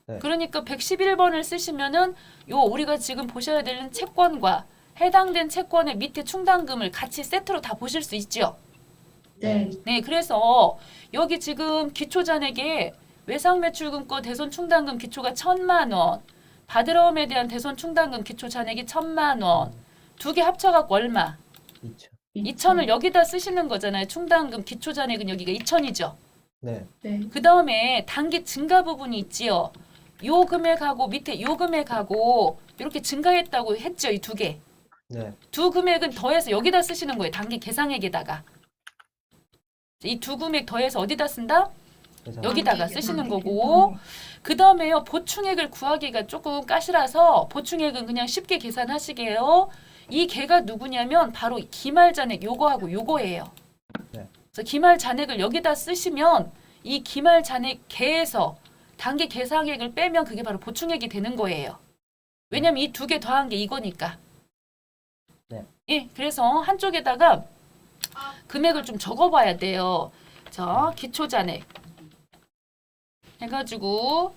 네. 그러니까 111번을 쓰시면은 요 우리가 지금 보셔야 되는 채권과 해당된 채권의 밑에 충당금을 같이 세트로 다 보실 수 있죠. 네. 네, 그래서 여기 지금 기초잔액에 외상매출금과 대손충당금 기초가 1,000만 원, 바드럼에 대한 대손충당금 기초 잔액이 1,000만 원, 두 개 합쳐갖고 얼마? 2천. 2,000을 여기다 쓰시는 거잖아요. 충당금 기초 잔액은 여기가 2,000이죠. 네. 네. 그 다음에 단기 증가 부분이 있지요. 요 금액하고 밑에 요 금액하고 이렇게 증가했다고 했죠. 이 두 개. 네. 두 금액은 더해서 여기다 쓰시는 거예요. 단기 계상액에다가. 이 두 금액 더해서 어디다 쓴다? 그래서 여기다가 쓰시는 거고. 그 다음에요. 보충액을 구하기가 조금 까시라서 보충액은 그냥 쉽게 계산하시게요. 이 개가 누구냐면 바로 기말 잔액 요거하고 요거예요. 네. 그래서 기말 잔액을 여기다 쓰시면 이 기말 잔액 개에서 단기 계상액을 빼면 그게 바로 보충액이 되는 거예요. 왜냐면 이 두 개 더한 게 이거니까. 네. 예, 그래서 한쪽에다가 금액을 좀 적어봐야 돼요. 자, 기초 잔액 해가지고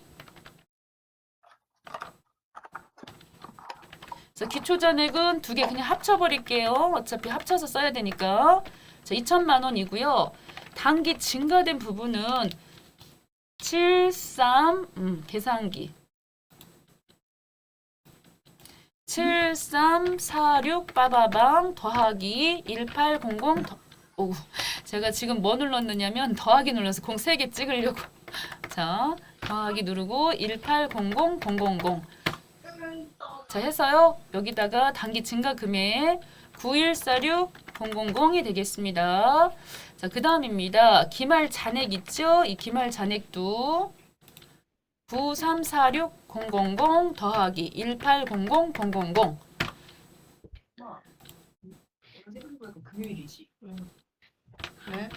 그래서 기초 잔액은 두 개 그냥 합쳐버릴게요. 어차피 합쳐서 써야 되니까. 자, 2,000만 원이고요. 단기 증가된 부분은 계산기 7346 빠바방 더하기 1800 오, 제가 지금 뭐 눌렀느냐면 더하기 눌러서 공 3개 찍으려고. 자, 더하기 누르고 1800000 자, 해서요. 여기다가 단기 증가 금액 9146000이 되겠습니다. 자, 그 다음입니다. 기말 잔액 있죠? 이 기말 잔액도 9346000 더하기 1800000 금요일이지. 네.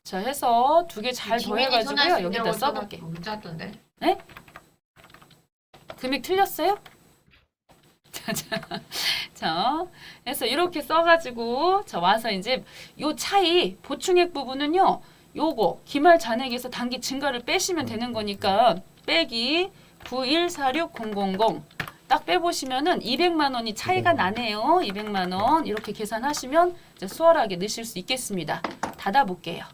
자, 해서 두 개 잘 더해가지고요. 여기다 써볼게. 문자 왔던데. 금액 틀렸어요? 자, 해서 이렇게 써가지고 자 와서 이제 요 차이 보충액 부분은요. 요거 기말 잔액에서 단기 증가를 빼시면 되는 거니까 빼기 9146000 딱 빼보시면은 200만 원이 차이가 나네요. 200만 원 이렇게 계산하시면 이제 수월하게 넣으실 수 있겠습니다. 닫아볼게요.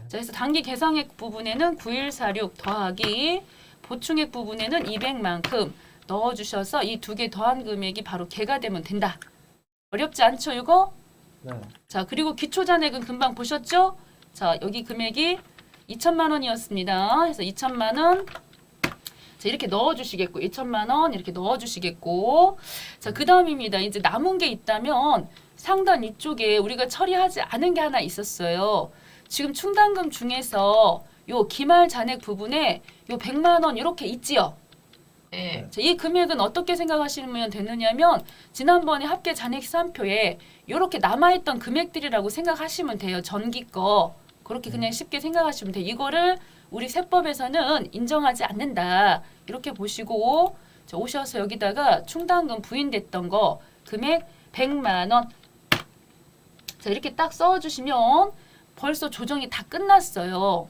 자, 그래서 단기 계상액 부분에는 9146 더하기 보충액 부분에는 200만큼 넣어주셔서 이 두 개 더한 금액이 바로 개가 되면 된다. 어렵지 않죠, 이거? 네. 자, 그리고 기초잔액은 금방 보셨죠? 자, 여기 금액이 2천만 원이었습니다. 그래서 2천만 원. 자, 이렇게 넣어주시겠고, 2천만 원 이렇게 넣어주시겠고. 자, 그 다음입니다. 이제 남은 게 있다면 상단 이쪽에 우리가 처리하지 않은 게 하나 있었어요. 지금 충당금 중에서 요 기말 잔액 부분에 요 100만 원 이렇게 있지요. 네. 자, 이 금액은 어떻게 생각하시면 되느냐면 지난번에 합계 잔액 시산표에 이렇게 남아있던 금액들이라고 생각하시면 돼요. 전기 거. 그렇게 그냥 쉽게 생각하시면 돼요. 이거를 우리 세법에서는 인정하지 않는다. 이렇게 보시고 자, 오셔서 여기다가 충당금 부인됐던 거 금액 100만 원. 자, 이렇게 딱 써주시면 벌써 조정이 다 끝났어요.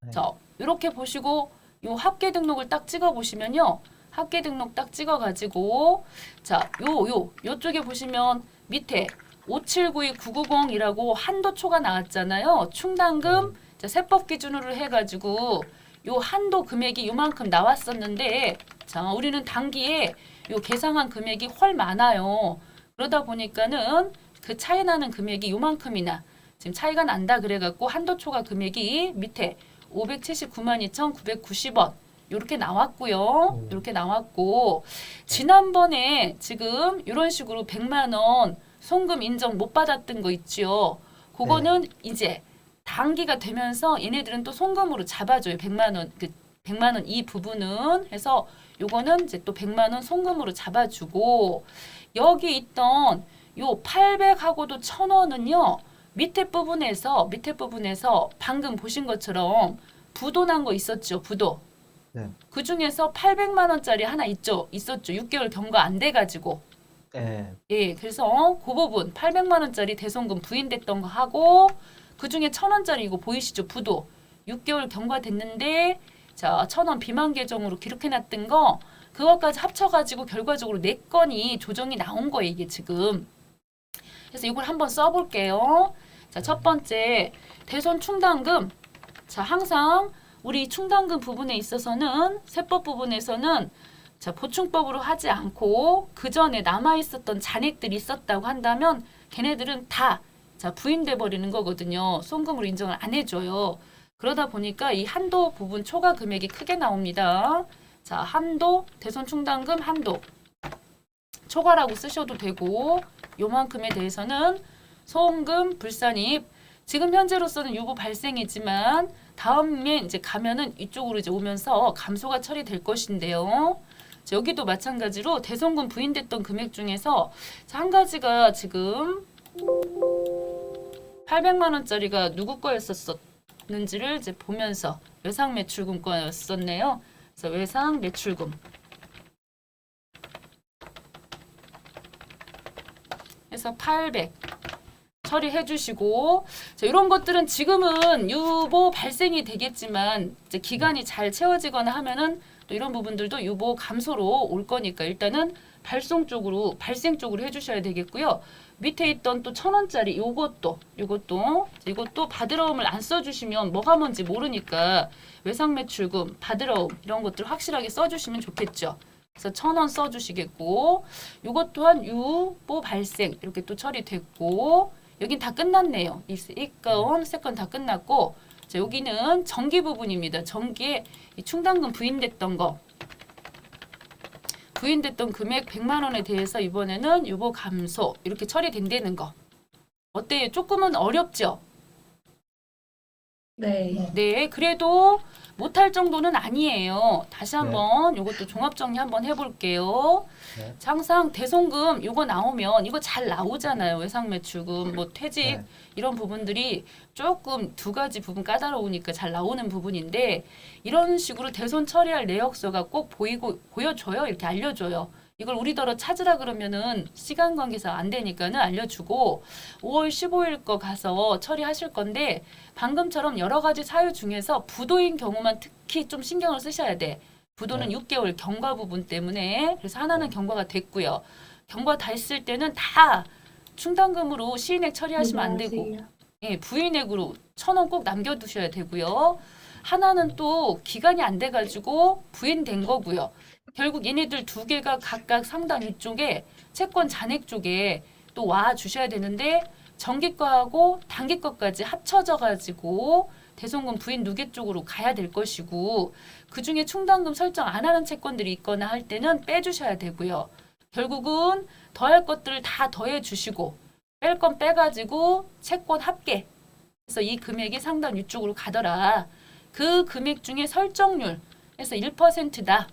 네. 자, 이렇게 보시고 요 합계 등록을 딱 찍어 보시면요. 합계 등록 딱 찍어 가지고 자, 요쪽에 보시면 밑에 5792990이라고 한도초가 나왔잖아요. 충당금 자, 세법 기준으로 해 가지고 요 한도 금액이 요만큼 나왔었는데 자, 우리는 단기에 요 계상한 금액이 훨 많아요. 그러다 보니까는 그 차이 나는 금액이 요만큼이나 지금 차이가 난다 그래갖고 한도초과 금액이 밑에 579만 2,990원 이렇게 나왔고요. 이렇게 나왔고 지난번에 지금 이런 식으로 100만 원 송금 인정 못 받았던 거 있죠. 그거는 이제 단기가 되면서 얘네들은 또 송금으로 잡아줘요. 100만 원, 그 100만 원 이 부분은 해서 요거는 이제 또 100만 원 송금으로 잡아주고 여기 있던 요 800하고도 1000원은요. 밑에 부분에서 방금 보신 것처럼 부도 난 거 있었죠. 부도. 네. 그 중에서 800만 원짜리 하나 있었죠. 6개월 경과 안 돼가지고. 네. 예, 그래서 그 부분 800만 원짜리 대송금 부인됐던 거 하고 그 중에 1000원짜리 이거 보이시죠? 부도. 6개월 경과 됐는데 자 1000원 비만 계정으로 기록해놨던 거 그것까지 합쳐가지고 결과적으로 4건이 조정이 나온 거예요. 이게 지금. 그래서 이걸 한번 써볼게요. 자, 첫 번째 대손 충당금. 자, 항상 우리 충당금 부분에 있어서는 세법 부분에서는 자, 보충법으로 하지 않고 그 전에 남아 있었던 잔액들이 있었다고 한다면 걔네들은 다 자, 부인돼 버리는 거거든요. 송금으로 인정을 안 해줘요. 그러다 보니까 이 한도 부분 초과 금액이 크게 나옵니다. 자, 한도 대손 충당금 한도 초과라고 쓰셔도 되고 요만큼에 대해서는 소원금 불산입 지금 현재로서는 유보 발생이지만 다음에 이제 가면은 이쪽으로 이제 오면서 감소가 처리될 것인데요. 자, 여기도 마찬가지로 대손금 부인됐던 금액 중에서 자, 한 가지가 지금 800만 원짜리가 누구 거였었는지를 이제 보면서 외상 매출금 거였었네요. 그래서 외상 매출금 해서 800 처리해 주시고 자, 이런 것들은 지금은 유보 발생이 되겠지만 이제 기간이 잘 채워지거나 하면은 또 이런 부분들도 유보 감소로 올 거니까 일단은 발생 쪽으로 해 주셔야 되겠고요. 밑에 있던 또 1000원짜리 이것도 받으러움을 안 써주시면 뭐가 뭔지 모르니까 외상 매출금, 받으러움 이런 것들 확실하게 써주시면 좋겠죠. 그래서 1000원 써주시겠고 이것 또한 유보 발생 이렇게 또 처리됐고 여긴 다 끝났네요. 이 건, 세 건 다 끝났고 자, 여기는 전기 부분입니다. 전기에 이 충당금 부인됐던 거 부인됐던 금액 100만 원에 대해서 이번에는 유보 감소 이렇게 처리된다는 거 어때요? 조금은 어렵죠? 네. 네, 그래도 못할 정도는 아니에요. 다시 한번 이것도 종합 정리 한번 해볼게요. 네. 자, 항상 대송금 이거 나오면 이거 잘 나오잖아요. 외상 매출금, 뭐 퇴직 네. 이런 부분들이 조금 두 가지 부분 까다로우니까 잘 나오는 부분인데 이런 식으로 대손 처리할 내역서가 꼭 보여줘요. 이렇게 알려줘요. 이걸 우리더러 찾으라 그러면은 시간 관계상 안 되니까는 알려주고 5월 15일 거 가서 처리하실 건데 방금처럼 여러 가지 사유 중에서 부도인 경우만 특히 좀 신경을 쓰셔야 돼. 부도는 네. 6개월 경과 부분 때문에 그래서 하나는 경과가 됐고요. 경과 다 했을 때는 다 충당금으로 시인액 처리하시면 안 되고 안녕하세요. 예, 부인액으로 1000원 꼭 남겨두셔야 되고요. 하나는 또 기간이 안 돼가지고 부인된 거고요. 결국 얘네들 두 개가 각각 상당 위쪽에 채권 잔액 쪽에 또 와 주셔야 되는데 정기 거하고 단기 거까지 합쳐져 가지고 대손금 부인 누계 쪽으로 가야 될 것이고 그 중에 충당금 설정 안 하는 채권들이 있거나 할 때는 빼주셔야 되고요. 결국은 더할 것들을 다 더해 주시고 뺄 건 빼가지고 채권 합계 그래서 이 금액이 상당 위쪽으로 가더라. 그 금액 중에 설정률 해서 1%다.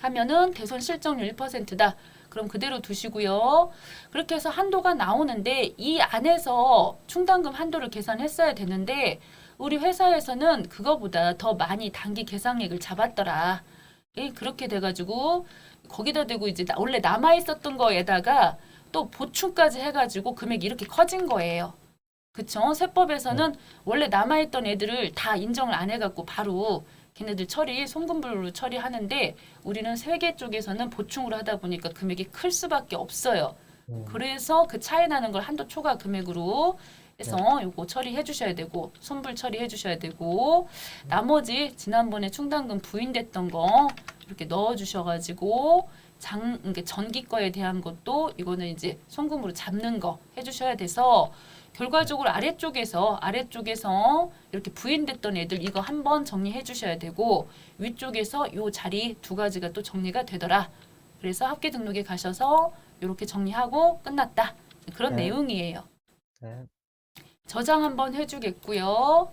하면은 대손 실적률 1%다. 그럼 그대로 두시고요. 그렇게 해서 한도가 나오는데 이 안에서 충당금 한도를 계산했어야 되는데 우리 회사에서는 그거보다 더 많이 단기 계상액을 잡았더라. 예, 그렇게 돼가지고 거기다 대고 이제 원래 남아 있었던 거에다가 또 보충까지 해가지고 금액이 이렇게 커진 거예요. 그쵸? 세법에서는 원래 남아있던 애들을 다 인정을 안 해갖고 바로 걔네들 송금분으로 처리하는데 우리는 세계 쪽에서는 보충으로 하다 보니까 금액이 클 수밖에 없어요. 그래서 그 차이 나는 걸 한도 초과 금액으로 해서 요거 처리해 주셔야 되고 손불 처리해 주셔야 되고 나머지 지난번에 충당금 부인됐던 거 이렇게 넣어 주셔가지고 이게 전기 거에 대한 것도 이거는 이제 송금으로 잡는 거 해주셔야 돼서 결과적으로 아래쪽에서 이렇게 부인됐던 애들 이거 한번 정리해 주셔야 되고 위쪽에서 요 자리 두 가지가 또 정리가 되더라. 그래서 합계 등록에 가셔서 이렇게 정리하고 끝났다. 그런 네. 내용이에요. 네. 저장 한번 해주겠고요.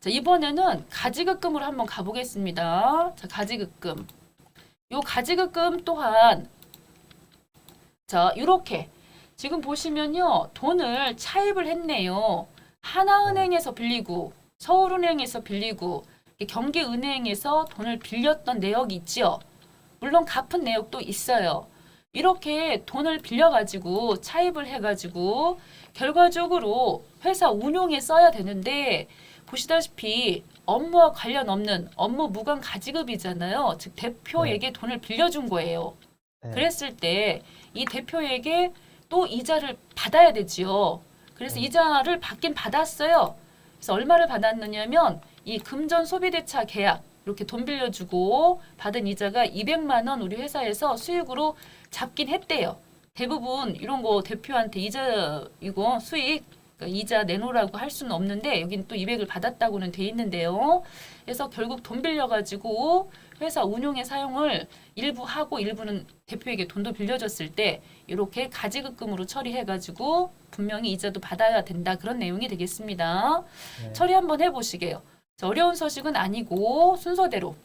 자, 이번에는 가지급금으로 한번 가보겠습니다. 자, 가지급금. 요 가지급금 또한 자, 요렇게 지금 보시면요. 돈을 차입을 했네요. 하나은행에서 빌리고 서울은행에서 빌리고 경기은행에서 돈을 빌렸던 내역이 있지요. 물론 갚은 내역도 있어요. 이렇게 돈을 빌려가지고 차입을 해가지고 결과적으로 회사 운용에 써야 되는데 보시다시피 업무와 관련 없는 업무 무관 가지급이잖아요. 즉 대표에게 돈을 빌려준 거예요. 네. 그랬을 때 이 대표에게 또 이자를 받아야 되지요. 그래서 이자를 받긴 받았어요. 그래서 얼마를 받았느냐면 이 금전 소비대차 계약 이렇게 돈 빌려주고 받은 이자가 200만 원 우리 회사에서 수익으로 잡긴 했대요. 대부분 이런 거 대표한테 이자 이거 수익 그러니까 이자 내놓으라고 할 수는 없는데 여기는 또 200을 받았다고는 돼 있는데요. 그래서 결국 돈 빌려가지고 회사 운용에 사용을 일부 하고 일부는 대표에게 돈도 빌려줬을 때 이렇게 가지급금으로 처리해가지고 분명히 이자도 받아야 된다. 그런 내용이 되겠습니다. 네. 처리 한번 해보시게요. 자, 어려운 서식은 아니고 순서대로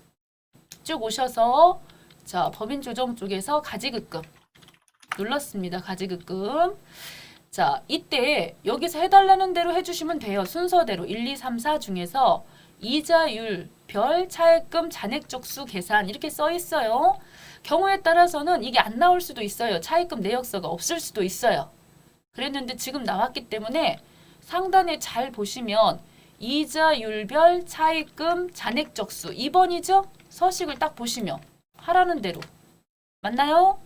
쭉 오셔서 자 법인 조정 쪽에서 가지급금 눌렀습니다. 가지급금. 자, 이때 여기서 해달라는 대로 해주시면 돼요. 순서대로 1, 2, 3, 4 중에서 이자율, 별, 차액금, 잔액적수 계산 이렇게 써 있어요. 경우에 따라서는 이게 안 나올 수도 있어요. 차액금 내역서가 없을 수도 있어요. 그랬는데 지금 나왔기 때문에 상단에 잘 보시면 이자율별, 차액금, 잔액적수 2번이죠? 서식을 딱 보시면 하라는 대로 맞나요?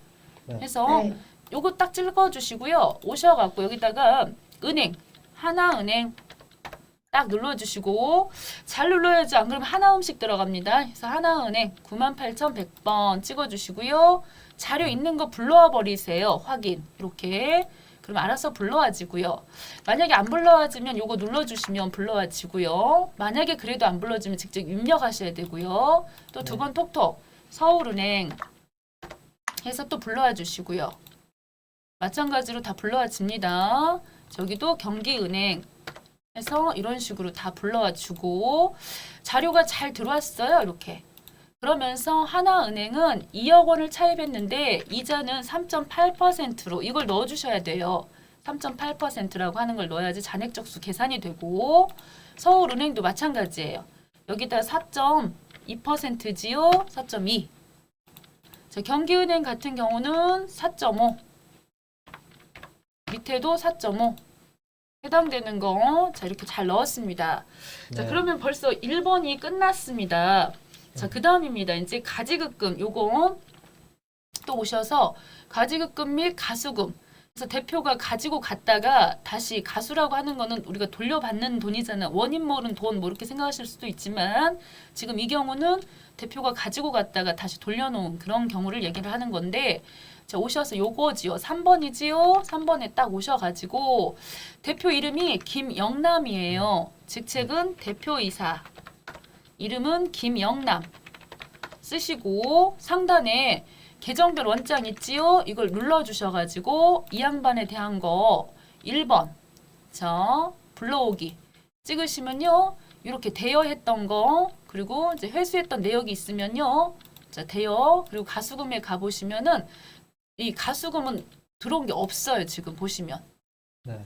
네. 해서 네. 요거 딱 찍어주시고요. 오셔갖고 여기다가 은행, 하나은행 딱 눌러주시고 잘 눌러야지 안 그러면 하나음식 들어갑니다. 그래서 하나은행 98,100번 찍어주시고요. 자료 있는 거 불러와 버리세요. 확인 이렇게 그럼 알아서 불러와지고요. 만약에 안 불러와지면 요거 눌러주시면 불러와지고요. 만약에 그래도 안 불러지면 직접 입력하셔야 되고요. 또 두 번 톡톡 서울은행 해서 또 불러와 주시고요. 마찬가지로 다 불러와집니다. 저기도 경기은행 해서 이런 식으로 다 불러와 주고 자료가 잘 들어왔어요. 이렇게. 그러면서 하나은행은 2억 원을 차입했는데 이자는 3.8%로 이걸 넣어주셔야 돼요. 3.8%라고 하는 걸 넣어야지 잔액적수 계산이 되고 서울은행도 마찬가지예요. 여기다 4.2%지요. 4.2. 자, 경기은행 같은 경우는 4.5. 밑에도 4.5. 해당되는 거, 자, 이렇게 잘 넣었습니다. 자, 네. 그러면 벌써 1번이 끝났습니다. 자, 그 다음입니다. 이제 가지급금, 요거 또 오셔서 가지급금 및 가수금. 그래서 대표가 가지고 갔다가 다시 가수라고 하는 거는 우리가 돌려받는 돈이잖아. 원인 모른 돈, 뭐 이렇게 생각하실 수도 있지만 지금 이 경우는 대표가 가지고 갔다가 다시 돌려놓은 그런 경우를 얘기를 하는 건데 자, 오셔서 요거지요. 3번이지요. 3번에 딱 오셔가지고 대표 이름이 김영남이에요. 직책은 대표이사. 이름은 김영남. 쓰시고 상단에 계정별 원장 있지요? 이걸 눌러주셔가지고 이 양반에 대한 거 1번. 자, 불러오기. 찍으시면요. 이렇게 대여했던 거 그리고 이제 회수했던 내역이 있으면요. 자, 돼요. 그리고 가수금에 가보시면은 이 가수금은 들어온 게 없어요. 지금 보시면. 네.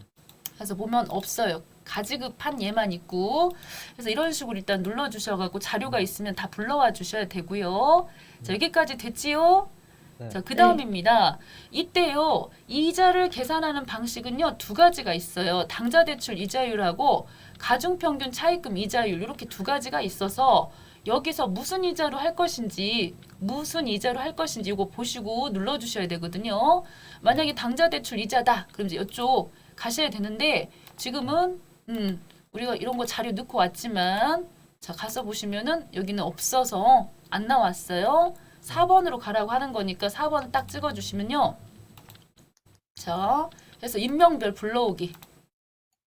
그래서 보면 없어요. 가지급한 얘만 있고. 그래서 이런 식으로 일단 눌러주셔갖고 자료가 있으면 다 불러와 주셔야 되고요. 자, 여기까지 됐지요? 네. 자, 그 다음입니다. 이때요, 이자를 계산하는 방식은요, 두 가지가 있어요. 당좌대출 이자율하고 가중평균 차입금 이자율, 이렇게 두 가지가 있어서 여기서 무슨 이자로 할 것인지, 이거 보시고 눌러주셔야 되거든요. 만약에 당좌대출 이자다, 그럼 이제 이쪽 가셔야 되는데, 지금은, 우리가 이런 거 자료 넣고 왔지만, 자, 가서 보시면은 여기는 없어서 안 나왔어요. 4번으로 가라고 하는 거니까 4번을 딱 찍어주시면요. 자, 그래서 인명별 불러오기.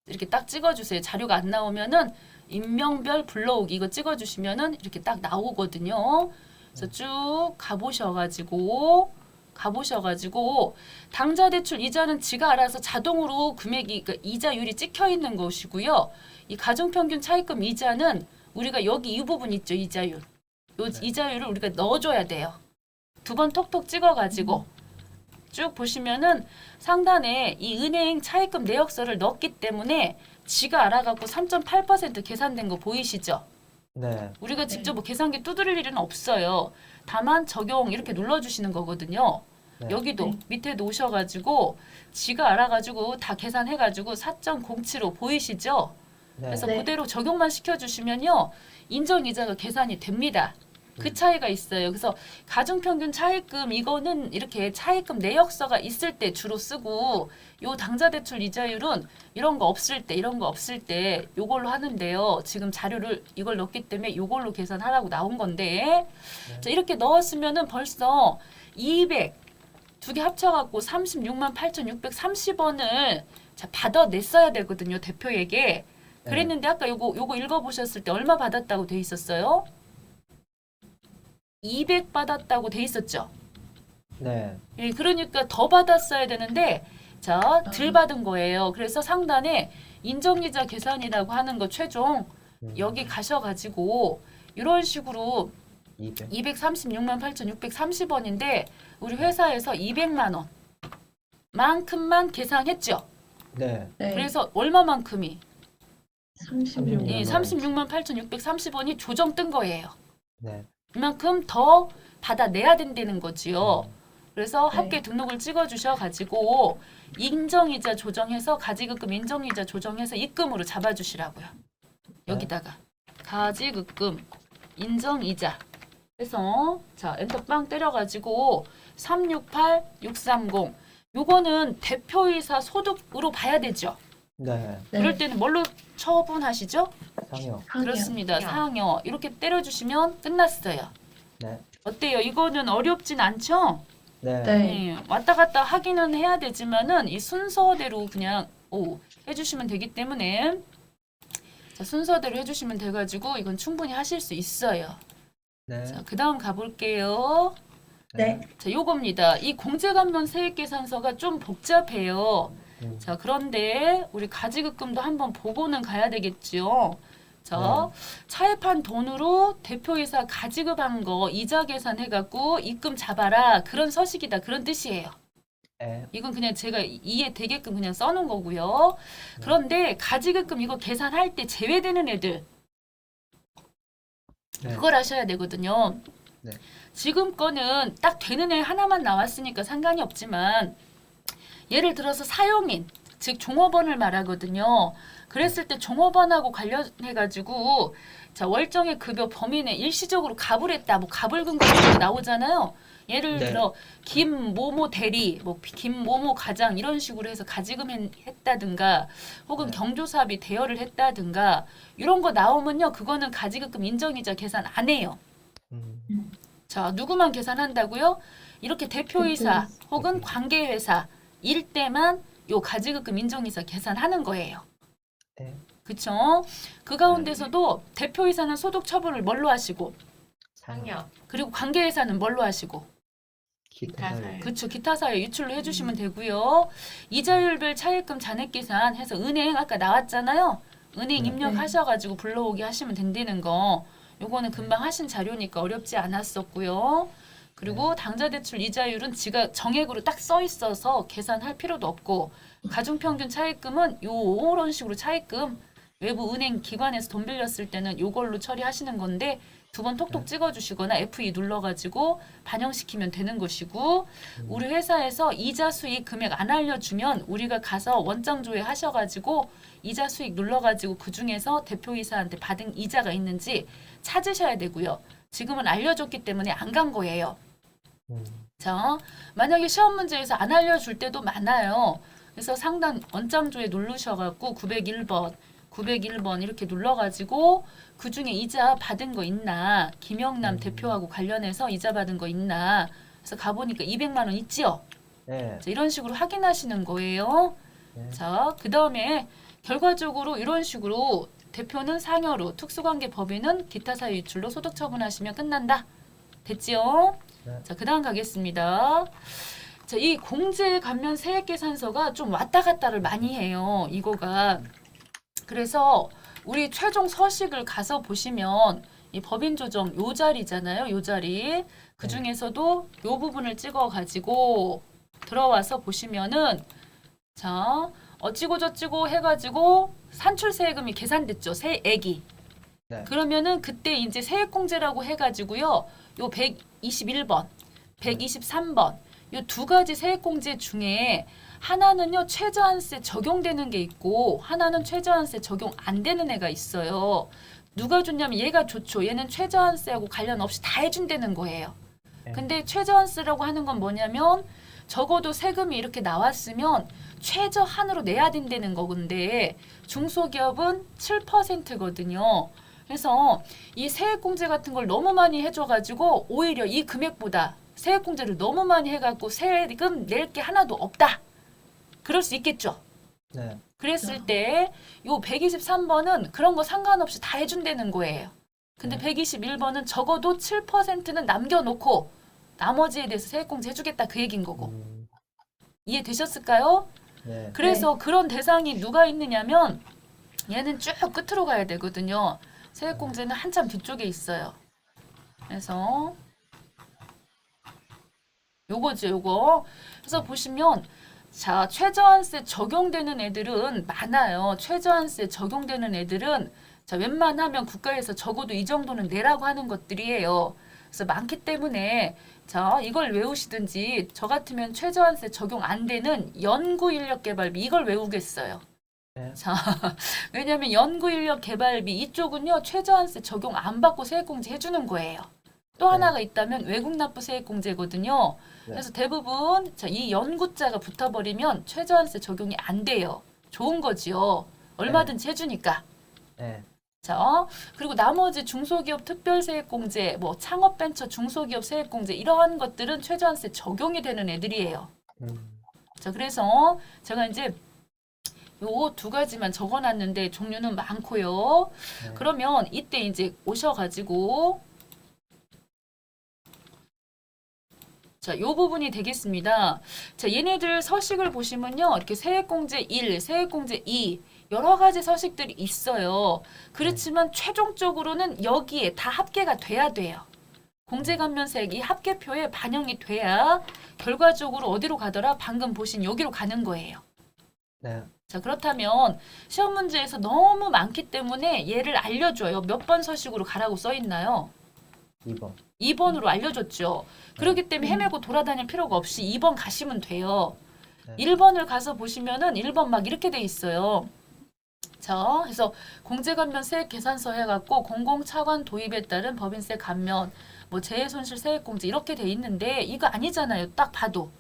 이렇게 딱 찍어주세요. 자료가 안 나오면은 인명별 불러오기 이거 찍어주시면은 이렇게 딱 나오거든요. 그래서 쭉 가보셔가지고 당좌대출 이자는 지가 알아서 자동으로 금액이 그러니까 이자율이 찍혀 있는 것이고요. 이 가중평균 차입금 이자는 우리가 여기 이 부분 있죠. 이자율. 요 이자율을 우리가 넣어줘야 돼요. 두 번 톡톡 찍어가지고 쭉 보시면은 상단에 이 은행 차입금 내역서를 넣었기 때문에 지가 알아갖고 3.8% 계산된 거 보이시죠? 네. 우리가 직접 뭐 계산기 두드릴 일은 없어요. 다만 적용 이렇게 눌러주시는 거거든요. 네. 여기도 네. 밑에 놓으셔가지고 지가 알아가지고 다 계산해가지고 4.07로 보이시죠? 네. 그래서 네. 그대로 적용만 시켜주시면요. 인정이자가 계산이 됩니다. 그 차이가 있어요. 그래서 가중평균 차입금 이거는 이렇게 차입금 내역서가 있을 때 주로 쓰고 요 당좌대출 이자율은 이런 거 없을 때 요걸로 하는데요. 지금 자료를 이걸 넣었기 때문에 요걸로 계산하라고 나온 건데 자, 이렇게 넣었으면은 벌써 200 두 개 합쳐갖고 36만 8,630원을 자, 받아냈어야 되거든요. 대표에게. 그랬는데 아까 요거 읽어보셨을 때 얼마 받았다고 돼 있었어요? 200 받았다고 돼 있었죠. 네. 예, 그러니까 더 받았어야 되는데 자, 덜 받은 거예요. 그래서 상단에 인정이자 계산이라고 하는 거 최종 여기 가셔가지고 이런 식으로 200. 236만 8,630원인데 우리 회사에서 200만 원 만큼만 계산했죠. 네. 네. 그래서 얼마만큼이? 36. 예, 36만 8,630원이 조정 뜬 거예요. 네. 이만큼 더 받아내야 된다는 거지요. 그래서 네. 합계 등록을 찍어주셔가지고 인정이자 조정해서 가지급금 인정이자 조정해서 입금으로 잡아주시라고요. 여기다가 가지급금 인정이자 해서 자 엔터 빵 때려가지고 368630 요거는 대표이사 소득으로 봐야 되죠. 네. 네. 그럴 때는 뭘로 처분하시죠? 상여. 상여. 그렇습니다. 상여. 상여 이렇게 때려주시면 끝났어요. 네. 어때요? 이거는 어렵진 않죠? 네. 네. 예, 왔다 갔다 하기는 해야 되지만은 이 순서대로 그냥 해주시면 되기 때문에 자, 순서대로 해주시면 돼가지고 이건 충분히 하실 수 있어요. 네. 자, 그 다음 가볼게요. 네. 자, 요겁니다. 이 공제감면 세액계산서가 좀 복잡해요. 자, 그런데 우리 가지급금도 한번 보고는 가야 되겠지요. 자, 차입한 돈으로 대표이사 가지급한 거 이자 계산해갖고 입금 잡아라. 그런 서식이다. 그런 뜻이에요. 네. 이건 그냥 제가 이해되게끔 그냥 써놓은 거고요. 그런데 가지급금 이거 계산할 때 제외되는 애들 네. 그걸 아셔야 되거든요. 네. 지금 거는 딱 되는 애 하나만 나왔으니까 상관이 없지만 예를 들어서 사용인, 즉 종업원을 말하거든요. 그랬을 때 종업원하고 관련해가지고 자 월정의 급여 범위내 일시적으로 갑을 했다, 뭐 갑을 근거 이렇게 나오잖아요. 예를 네. 들어 김모모 대리, 뭐 김모모 과장 이런 식으로 해서 가지금 했다든가 혹은 네. 경조사비 대여를 했다든가 이런 거 나오면요, 그거는 가지급금 인정이자 계산 안 해요. 자, 누구만 계산한다고요? 이렇게 대표이사 혹은 관계회사 일 때만 요 가지급금 인정이자 계산하는 거예요. 네. 그쵸? 그 가운데서도 대표이사는 소득 처분을 뭘로 하시고 상여. 그리고 관계회사는 뭘로 하시고 기타 사유. 사유. 그쵸, 기타 사유 유출로 해주시면 되고요. 이자율별 차입금 잔액 계산 해서 은행 아까 나왔잖아요. 은행 네. 입력하셔가지고 불러오게 하시면 된다는 거. 요거는 금방 하신 자료니까 어렵지 않았었고요. 그리고 당좌대출 이자율은 지가 정액으로 딱 써 있어서 계산할 필요도 없고 가중평균 차입금은 요런 식으로 차입금 외부 은행 기관에서 돈 빌렸을 때는 요걸로 처리하시는 건데 두 번 톡톡 찍어주시거나 F2 눌러가지고 반영시키면 되는 것이고 우리 회사에서 이자 수익 금액 안 알려주면 우리가 가서 원장 조회 하셔가지고 이자 수익 눌러가지고 그 중에서 대표이사한테 받은 이자가 있는지 찾으셔야 되고요. 지금은 알려줬기 때문에 안 간 거예요. 자, 만약에 시험 문제에서 안 알려줄 때도 많아요. 그래서 상단 원장조회 누르셔갖고 901번 이렇게 눌러가지고 그 중에 이자 받은 거 있나 김영남 대표하고 관련해서 이자 받은 거 있나 그래서 가보니까 200만 원 있지요. 네. 자, 이런 식으로 확인하시는 거예요. 네. 자, 그 다음에 결과적으로 이런 식으로 대표는 상여로 특수관계 법인은 기타 사유 유출로 소득 처분하시면 끝난다. 됐지요? 네. 자, 그 다음 가겠습니다. 자, 이 공제 감면 세액계산서가 좀 왔다 갔다를 많이 해요. 이거가. 그래서 우리 최종 서식을 가서 보시면 이 법인 조정 요 자리잖아요. 요 자리. 그 중에서도 요 부분을 찍어 가지고 들어와서 보시면은 자, 어찌고 저찌고 해가지고 산출세금이 계산됐죠. 세액이. 네. 그러면은 그때 이제 세액공제라고 해가지고요. 요 121번, 123번 요 두 가지 세액공제 중에 하나는요 최저한세 적용되는 게 있고 하나는 최저한세 적용 안 되는 애가 있어요. 누가 좋냐면 얘가 좋죠. 얘는 최저한세하고 관련 없이 다 해준다는 거예요. 네. 근데 최저한세라고 하는 건 뭐냐면 적어도 세금이 이렇게 나왔으면 최저한으로 내야 된다는 거근데 중소기업은 7%거든요. 그래서 이 세액공제 같은 걸 너무 많이 해줘가지고 오히려 이 금액보다 세액공제를 너무 많이 해갖고 세금 낼 게 하나도 없다. 그럴 수 있겠죠. 네. 그랬을 때 요 123번은 그런 거 상관없이 다 해준다는 거예요. 근데 121번은 적어도 7%는 남겨놓고 나머지에 대해서 세액공제 해주겠다 그 얘기인 거고. 이해되셨을까요? 네. 그래서 그런 대상이 누가 있느냐면 얘는 쭉 끝으로 가야 되거든요. 세액공제는 한참 뒤쪽에 있어요. 그래서 요거죠, 요거. 그래서 보시면 자, 최저한세 적용되는 애들은 많아요. 최저한세 적용되는 애들은 자, 웬만하면 국가에서 적어도 이 정도는 내라고 하는 것들이에요. 그래서 많기 때문에 자, 이걸 외우시든지 저 같으면 최저한세 적용 안 되는 연구인력개발비 이걸 외우겠어요. 네. 자, 왜냐하면 연구인력개발비 이쪽은요 최저한세 적용 안 받고 세액공제 해주는 거예요. 또 하나가 있다면 외국납부 세액공제거든요. 네. 그래서 대부분 자, 이 연구자가 붙어버리면 최저한세 적용이 안 돼요. 좋은 거지요. 얼마든지 해주니까. 네. 자, 그리고 나머지 중소기업 특별세액공제, 뭐 창업벤처 중소기업 세액공제 이러한 것들은 최저한세 적용이 되는 애들이에요. 자, 그래서 제가 이제 요 두 가지만 적어놨는데 종류는 많고요. 네. 그러면 이때 이제 오셔가지고 자, 요 부분이 되겠습니다. 자, 얘네들 서식을 보시면요. 이렇게 세액공제 1, 세액공제 2 여러 가지 서식들이 있어요. 그렇지만 최종적으로는 여기에 다 합계가 돼야 돼요. 공제감면세액이 합계표에 반영이 돼야 결과적으로 어디로 가더라? 방금 보신 여기로 가는 거예요. 네. 자, 그렇다면 시험 문제에서 너무 많기 때문에 얘를 알려줘요. 몇 번 서식으로 가라고 써 있나요? 2번. 2번으로 알려줬죠. 그렇기 때문에 헤매고 돌아다닐 필요가 없이 2번 가시면 돼요. 네. 1번을 가서 보시면은 1번 막 이렇게 돼 있어요. 자, 그래서 공제감면 세액 계산서 해갖고 공공차관 도입에 따른 법인세 감면, 뭐 재해손실 세액공제 이렇게 돼 있는데 이거 아니잖아요. 딱 봐도.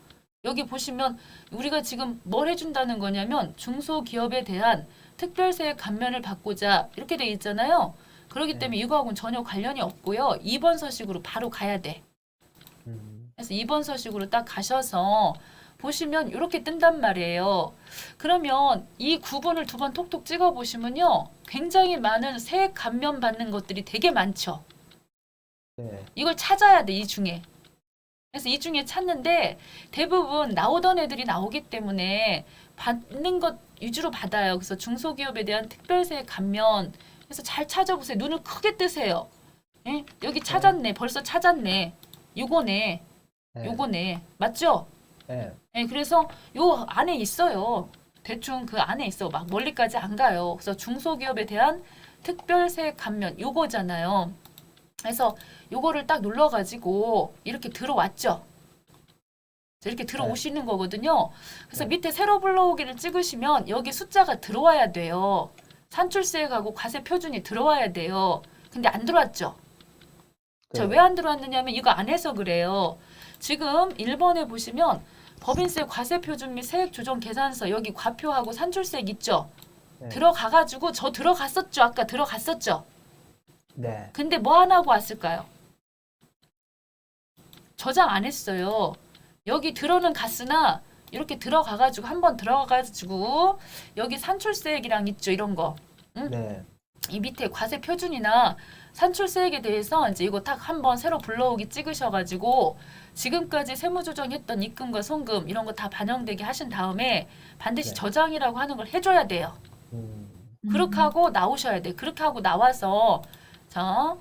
여기 보시면 우리가 지금 뭘 해준다는 거냐면 중소기업에 대한 특별세액 감면을 받고자 이렇게 돼 있잖아요. 그렇기 때문에 이거하고는 전혀 관련이 없고요. 2번 서식으로 바로 가야 돼. 그래서 2번 서식으로 딱 가셔서 보시면 이렇게 뜬단 말이에요. 그러면 이 구분을 두 번 톡톡 찍어 보시면요. 굉장히 많은 세액 감면 받는 것들이 되게 많죠. 네. 이걸 찾아야 돼, 이 중에. 그래서 이 중에 찾는데 대부분 나오던 애들이 나오기 때문에 받는 것 위주로 받아요. 그래서 중소기업에 대한 특별세액 감면. 그래서 잘 찾아보세요. 눈을 크게 뜨세요. 예? 여기 찾았네. 벌써 찾았네. 요거네. 네. 요거네. 맞죠? 네. 예, 그래서 요 안에 있어요. 대충 그 안에 있어. 막 멀리까지 안 가요. 그래서 중소기업에 대한 특별세액 감면 요거잖아요. 그래서 요거를 딱 눌러가지고 이렇게 들어왔죠. 자, 이렇게 들어오시는 거거든요. 그래서 네. 밑에 세로 불러오기를 찍으시면 여기 숫자가 들어와야 돼요. 산출세액하고 과세 표준이 들어와야 돼요. 근데 안 들어왔죠. 자, 왜 안 들어왔느냐면 이거 안 해서 그래요. 지금 1번에 보시면 법인세 과세 표준 및 세액 조정 계산서 여기 과표하고 산출세액 있죠. 네. 들어가가지고 저 들어갔었죠. 아까 들어갔었죠. 네. 근데 뭐 안 하고 왔을까요? 저장 안 했어요. 여기 들어는 갔으나 이렇게 들어가가지고 한번 들어가가지고 여기 산출세액이랑 있죠. 이런 거. 네. 이 밑에 과세 표준이나 산출세액에 대해서 이제 이거 딱 한번 새로 불러오기 찍으셔가지고 지금까지 세무조정했던 입금과 송금 이런 거 다 반영되게 하신 다음에 반드시 네. 저장이라고 하는 걸 해줘야 돼요. 음. 그렇게 하고 나오셔야 돼. 그렇게 하고 나와서 자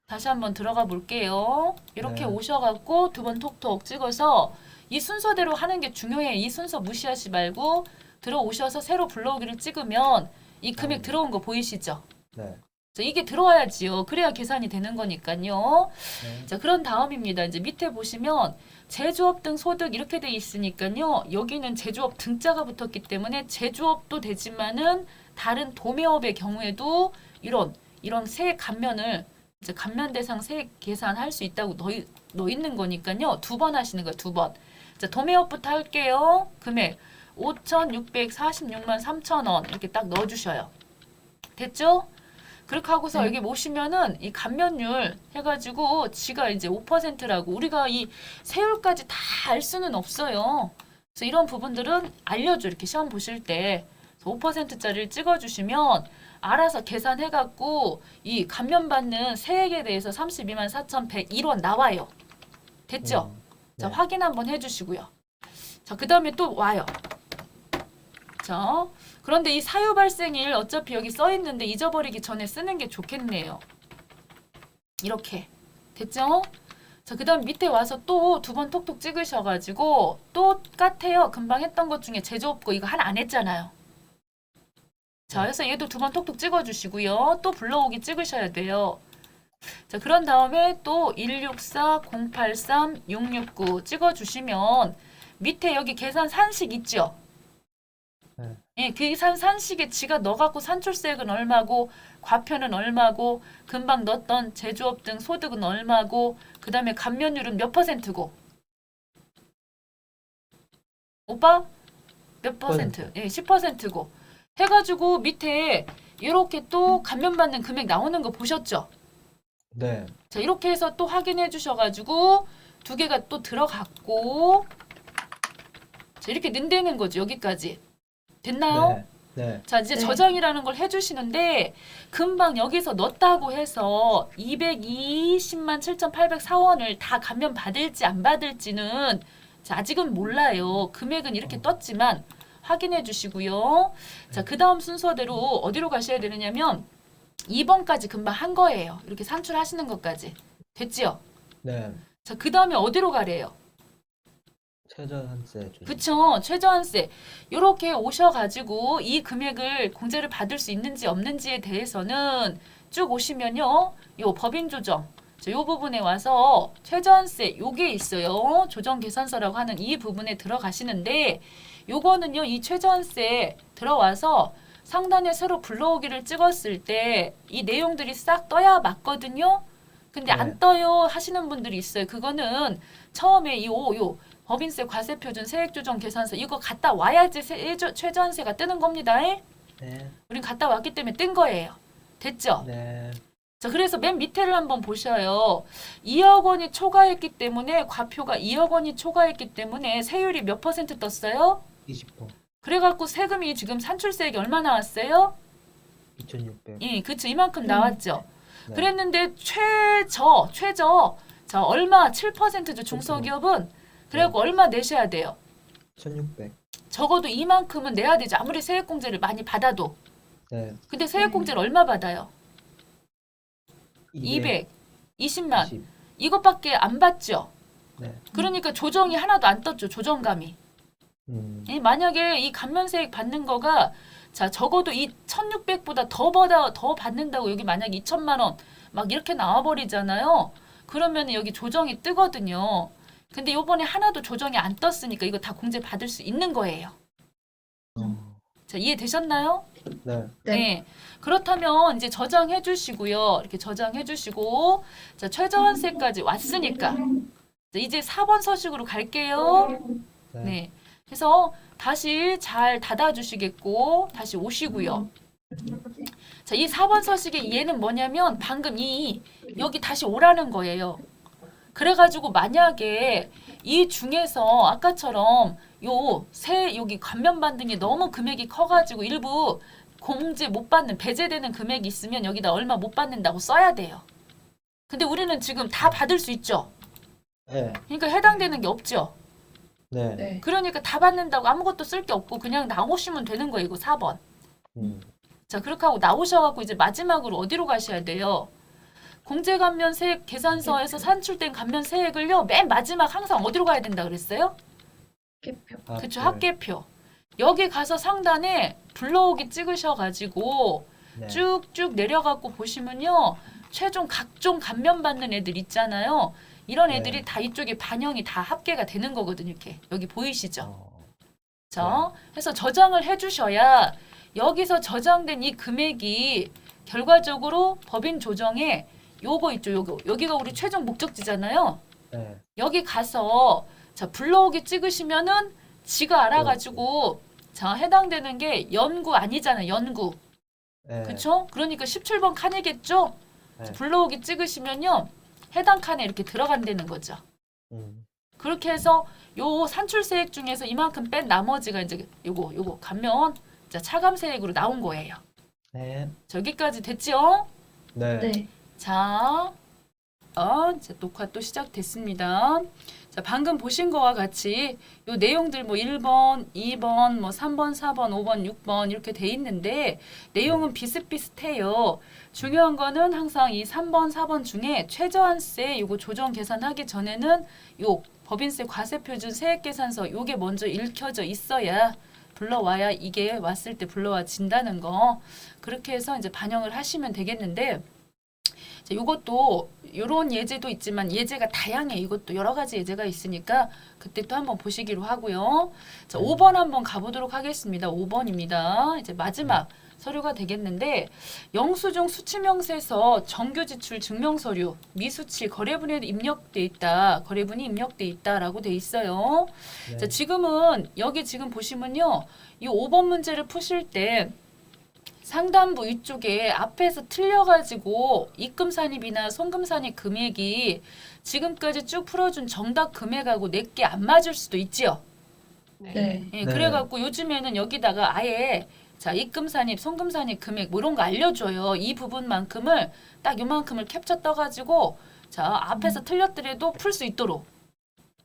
다시 한번 들어가 볼게요. 이렇게 네. 오셔갖고 두 번 톡톡 찍어서 이 순서대로 하는 게 중요해. 이 순서 무시하지 말고 들어오셔서 새로 불러오기를 찍으면 이 금액 들어온 거 보이시죠? 네. 자, 이게 들어와야지요. 그래야 계산이 되는 거니까요. 네. 자, 그런 다음입니다. 이제 밑에 보시면 제조업 등 소득 이렇게 돼 있으니까요. 여기는 제조업 등자가 붙었기 때문에 제조업도 되지만은 다른 도매업의 경우에도 이런 세액 감면을 이제 감면 대상 세액 계산할 수 있다고 넣어 있는 거니까요. 두 번 하시는 거예요. 두 번. 자, 도매업부터 할게요. 금액 5,646만 3천 원 이렇게 딱 넣어 주셔요. 됐죠? 그렇게 하고서 여기 보시면은 이 감면율 해가지고 지가 이제 5%라고 우리가 이 세율까지 다 알 수는 없어요. 그래서 이런 부분들은 알려줘. 이렇게 시험 보실 때 5%짜리를 찍어주시면 알아서 계산해갖고 이 감면받는 세액에 대해서 32만 4,101원 나와요. 됐죠? 자, 네. 확인 한번 해주시고요. 자, 그 다음에 또 와요. 자, 그런데 이 사유 발생일 어차피 여기 써 있는데 잊어버리기 전에 쓰는 게 좋겠네요. 이렇게. 됐죠? 자, 그 다음 밑에 와서 또 두 번 톡톡 찍으셔가지고 똑같아요. 금방 했던 것 중에 제조업 거 이거 하나 안 했잖아요. 자, 그래서 얘도 두 번 톡톡 찍어주시고요. 또 불러오기 찍으셔야 돼요. 자, 그런 다음에 또 164, 083, 669 찍어주시면 밑에 여기 계산 산식 있죠? 네. 예, 그 계산 산식에 지가 넣어갖고 산출세액은 얼마고 과표는 얼마고 금방 넣었던 제조업 등 소득은 얼마고 그 다음에 감면율은 몇 %고 오빠? 몇 %? 예, 10%고 해가지고 밑에 이렇게 또 감면받는 금액 나오는 거 보셨죠? 네. 자, 이렇게 해서 또 확인해 주셔가지고 두 개가 또 들어갔고 자, 이렇게 는다는 거죠. 여기까지. 됐나요? 네. 네. 자, 이제 네. 저장이라는 걸 해주시는데 금방 여기서 넣었다고 해서 220만 7,804원을 다 감면 받을지 안 받을지는 자, 아직은 몰라요. 금액은 이렇게 떴지만 확인해 주시고요. 자, 그 다음 순서대로 어디로 가셔야 되느냐면 2번까지 금방 한 거예요. 이렇게 산출하시는 것까지. 됐지요? 네. 자, 그 다음에 어디로 가래요? 최저한세 조정. 그쵸. 최저한세. 요렇게 오셔가지고 이 금액을 공제를 받을 수 있는지 없는지에 대해서는 쭉 오시면요. 요 법인 조정. 자, 요 부분에 와서 최저한세 요게 있어요. 조정 계산서라고 하는 이 부분에 들어가시는데 요거는요. 이 최저한세 들어와서 상단에 새로 불러오기를 찍었을 때 이 내용들이 싹 떠야 맞거든요. 근데 네. 안 떠요 하시는 분들이 있어요. 그거는 처음에 요 법인세 과세표준 세액조정 계산서 이거 갔다 와야지 최저한세가 뜨는 겁니다. 네. 우린 갔다 왔기 때문에 뜬 거예요. 됐죠? 네. 자, 그래서 맨 밑에를 한번 보셔요. 2억 원이 초과했기 때문에 과표가 2억 원이 초과했기 때문에 세율이 몇 % 떴어요? 20%. 그래갖고 세금이 지금 산출세액이 얼마 나왔어요? 2,600. 예, 그쵸. 이만큼 나왔죠. 네. 그랬는데 최저 자, 얼마 7%죠. 중소기업은. 그래갖고 얼마 내셔야 돼요? 1,600. 적어도 이만큼은 내야 되죠. 아무리 세액공제를 많이 받아도. 네. 근데 세액공제를 얼마 받아요? 200, 20만 20. 이것밖에 안 받죠. 네. 그러니까 조정이 하나도 안 떴죠. 조정감이. 만약에 이 감면세액 받는 거가 자 적어도 이 1,600보다 더 받는다고 여기 만약에 2천만 원 막 이렇게 나와버리잖아요. 그러면 여기 조정이 뜨거든요. 근데 요번에 하나도 조정이 안 떴으니까 이거 다 공제 받을 수 있는 거예요. 자 이해되셨나요? 네. 네. 그렇다면 이제 저장해 주시고요. 이렇게 저장해 주시고 자 최저한세까지 왔으니까 자, 이제 4번 서식으로 갈게요. 네. 네. 그래서 다시 잘 닫아 주시겠고 다시 오시고요. 자, 이 4번 서식의 얘는 뭐냐면 방금 여기 다시 오라는 거예요. 그래가지고 만약에 이 중에서 아까처럼 여기 감면 받는 게 너무 금액이 커가지고 일부 공제 못 받는 배제되는 금액이 있으면 여기다 얼마 못 받는다고 써야 돼요. 근데 우리는 지금 다 받을 수 있죠. 네. 그러니까 해당되는 게 없죠. 네. 네. 그러니까 다 받는다고 아무것도 쓸 게 없고 그냥 나오시면 되는 거예요. 이거 4번. 자, 그렇게 하고 나오셔갖고 이제 마지막으로 어디로 가셔야 돼요? 공제감면세액 계산서에서 산출된 감면세액을요. 맨 마지막 항상 어디로 가야 된다 그랬어요? 개표. 그쵸, 합계표. 여기 가서 상단에 불러오기 찍으셔가지고 네. 쭉쭉 내려갖고 보시면요. 최종 각종 감면 받는 애들 있잖아요. 이런 네. 애들이 다 이쪽에 반영이 다 합계가 되는 거거든요. 이렇게 여기 보이시죠? 어, 자, 해서 저장을 해주셔야 여기서 저장된 이 금액이 결과적으로 법인 조정에 요거 있죠. 여기가 우리 최종 목적지잖아요. 네. 여기 가서 자 불러오기 찍으시면은 지가 알아가지고 자 해당되는 게 연구 아니잖아요. 연구. 네. 그쵸? 그러니까 17번 칸이겠죠? 네. 불러오기 찍으시면요. 해당 칸에 이렇게 들어간다는 거죠. 그렇게 해서 요 산출세액 중에서 이만큼 뺀 나머지가 이제 요거 감면 자 차감세액으로 나온 거예요. 네. 저기까지 됐죠? 네. 네. 자, 이제 녹화 또 시작됐습니다. 자, 방금 보신 거와 같이 요 내용들 뭐 1번, 2번, 뭐 3번, 4번, 5번, 6번 이렇게 돼 있는데 내용은 비슷비슷해요. 중요한 거는 항상 이 3번, 4번 중에 최저한세 요거 조정 계산하기 전에는 요 법인세 과세표준 세액계산서 요게 먼저 읽혀져 있어야 불러와야 이게 왔을 때 불러와진다는 거 그렇게 해서 이제 반영을 하시면 되겠는데 자, 요것도 요런 예제도 있지만 예제가 다양해. 이것도 여러 가지 예제가 있으니까 그때 또 한번 보시기로 하고요. 자, 5번 한번 가보도록 하겠습니다. 5번입니다. 이제 마지막 서류가 되겠는데 영수증 수치명세서 정규 지출 증명서류 미수치 거래분에 입력돼 있다. 거래분이 입력돼 있다라고 돼 있어요. 네. 자, 지금은 여기 지금 보시면요. 이 5번 문제를 푸실 때 상단부 위쪽에 앞에서 틀려가지고 입금산입이나 송금산입 금액이 지금까지 쭉 풀어준 정답 금액하고 내게 안 맞을 수도 있지요. 네. 예, 네. 그래갖고 요즘에는 여기다가 아예 자 입금산입, 송금산입 금액 뭐 이런 거 알려줘요. 이 부분만큼을 딱 요만큼을 캡처 떠가지고 자 앞에서 틀렸더라도 풀 수 있도록.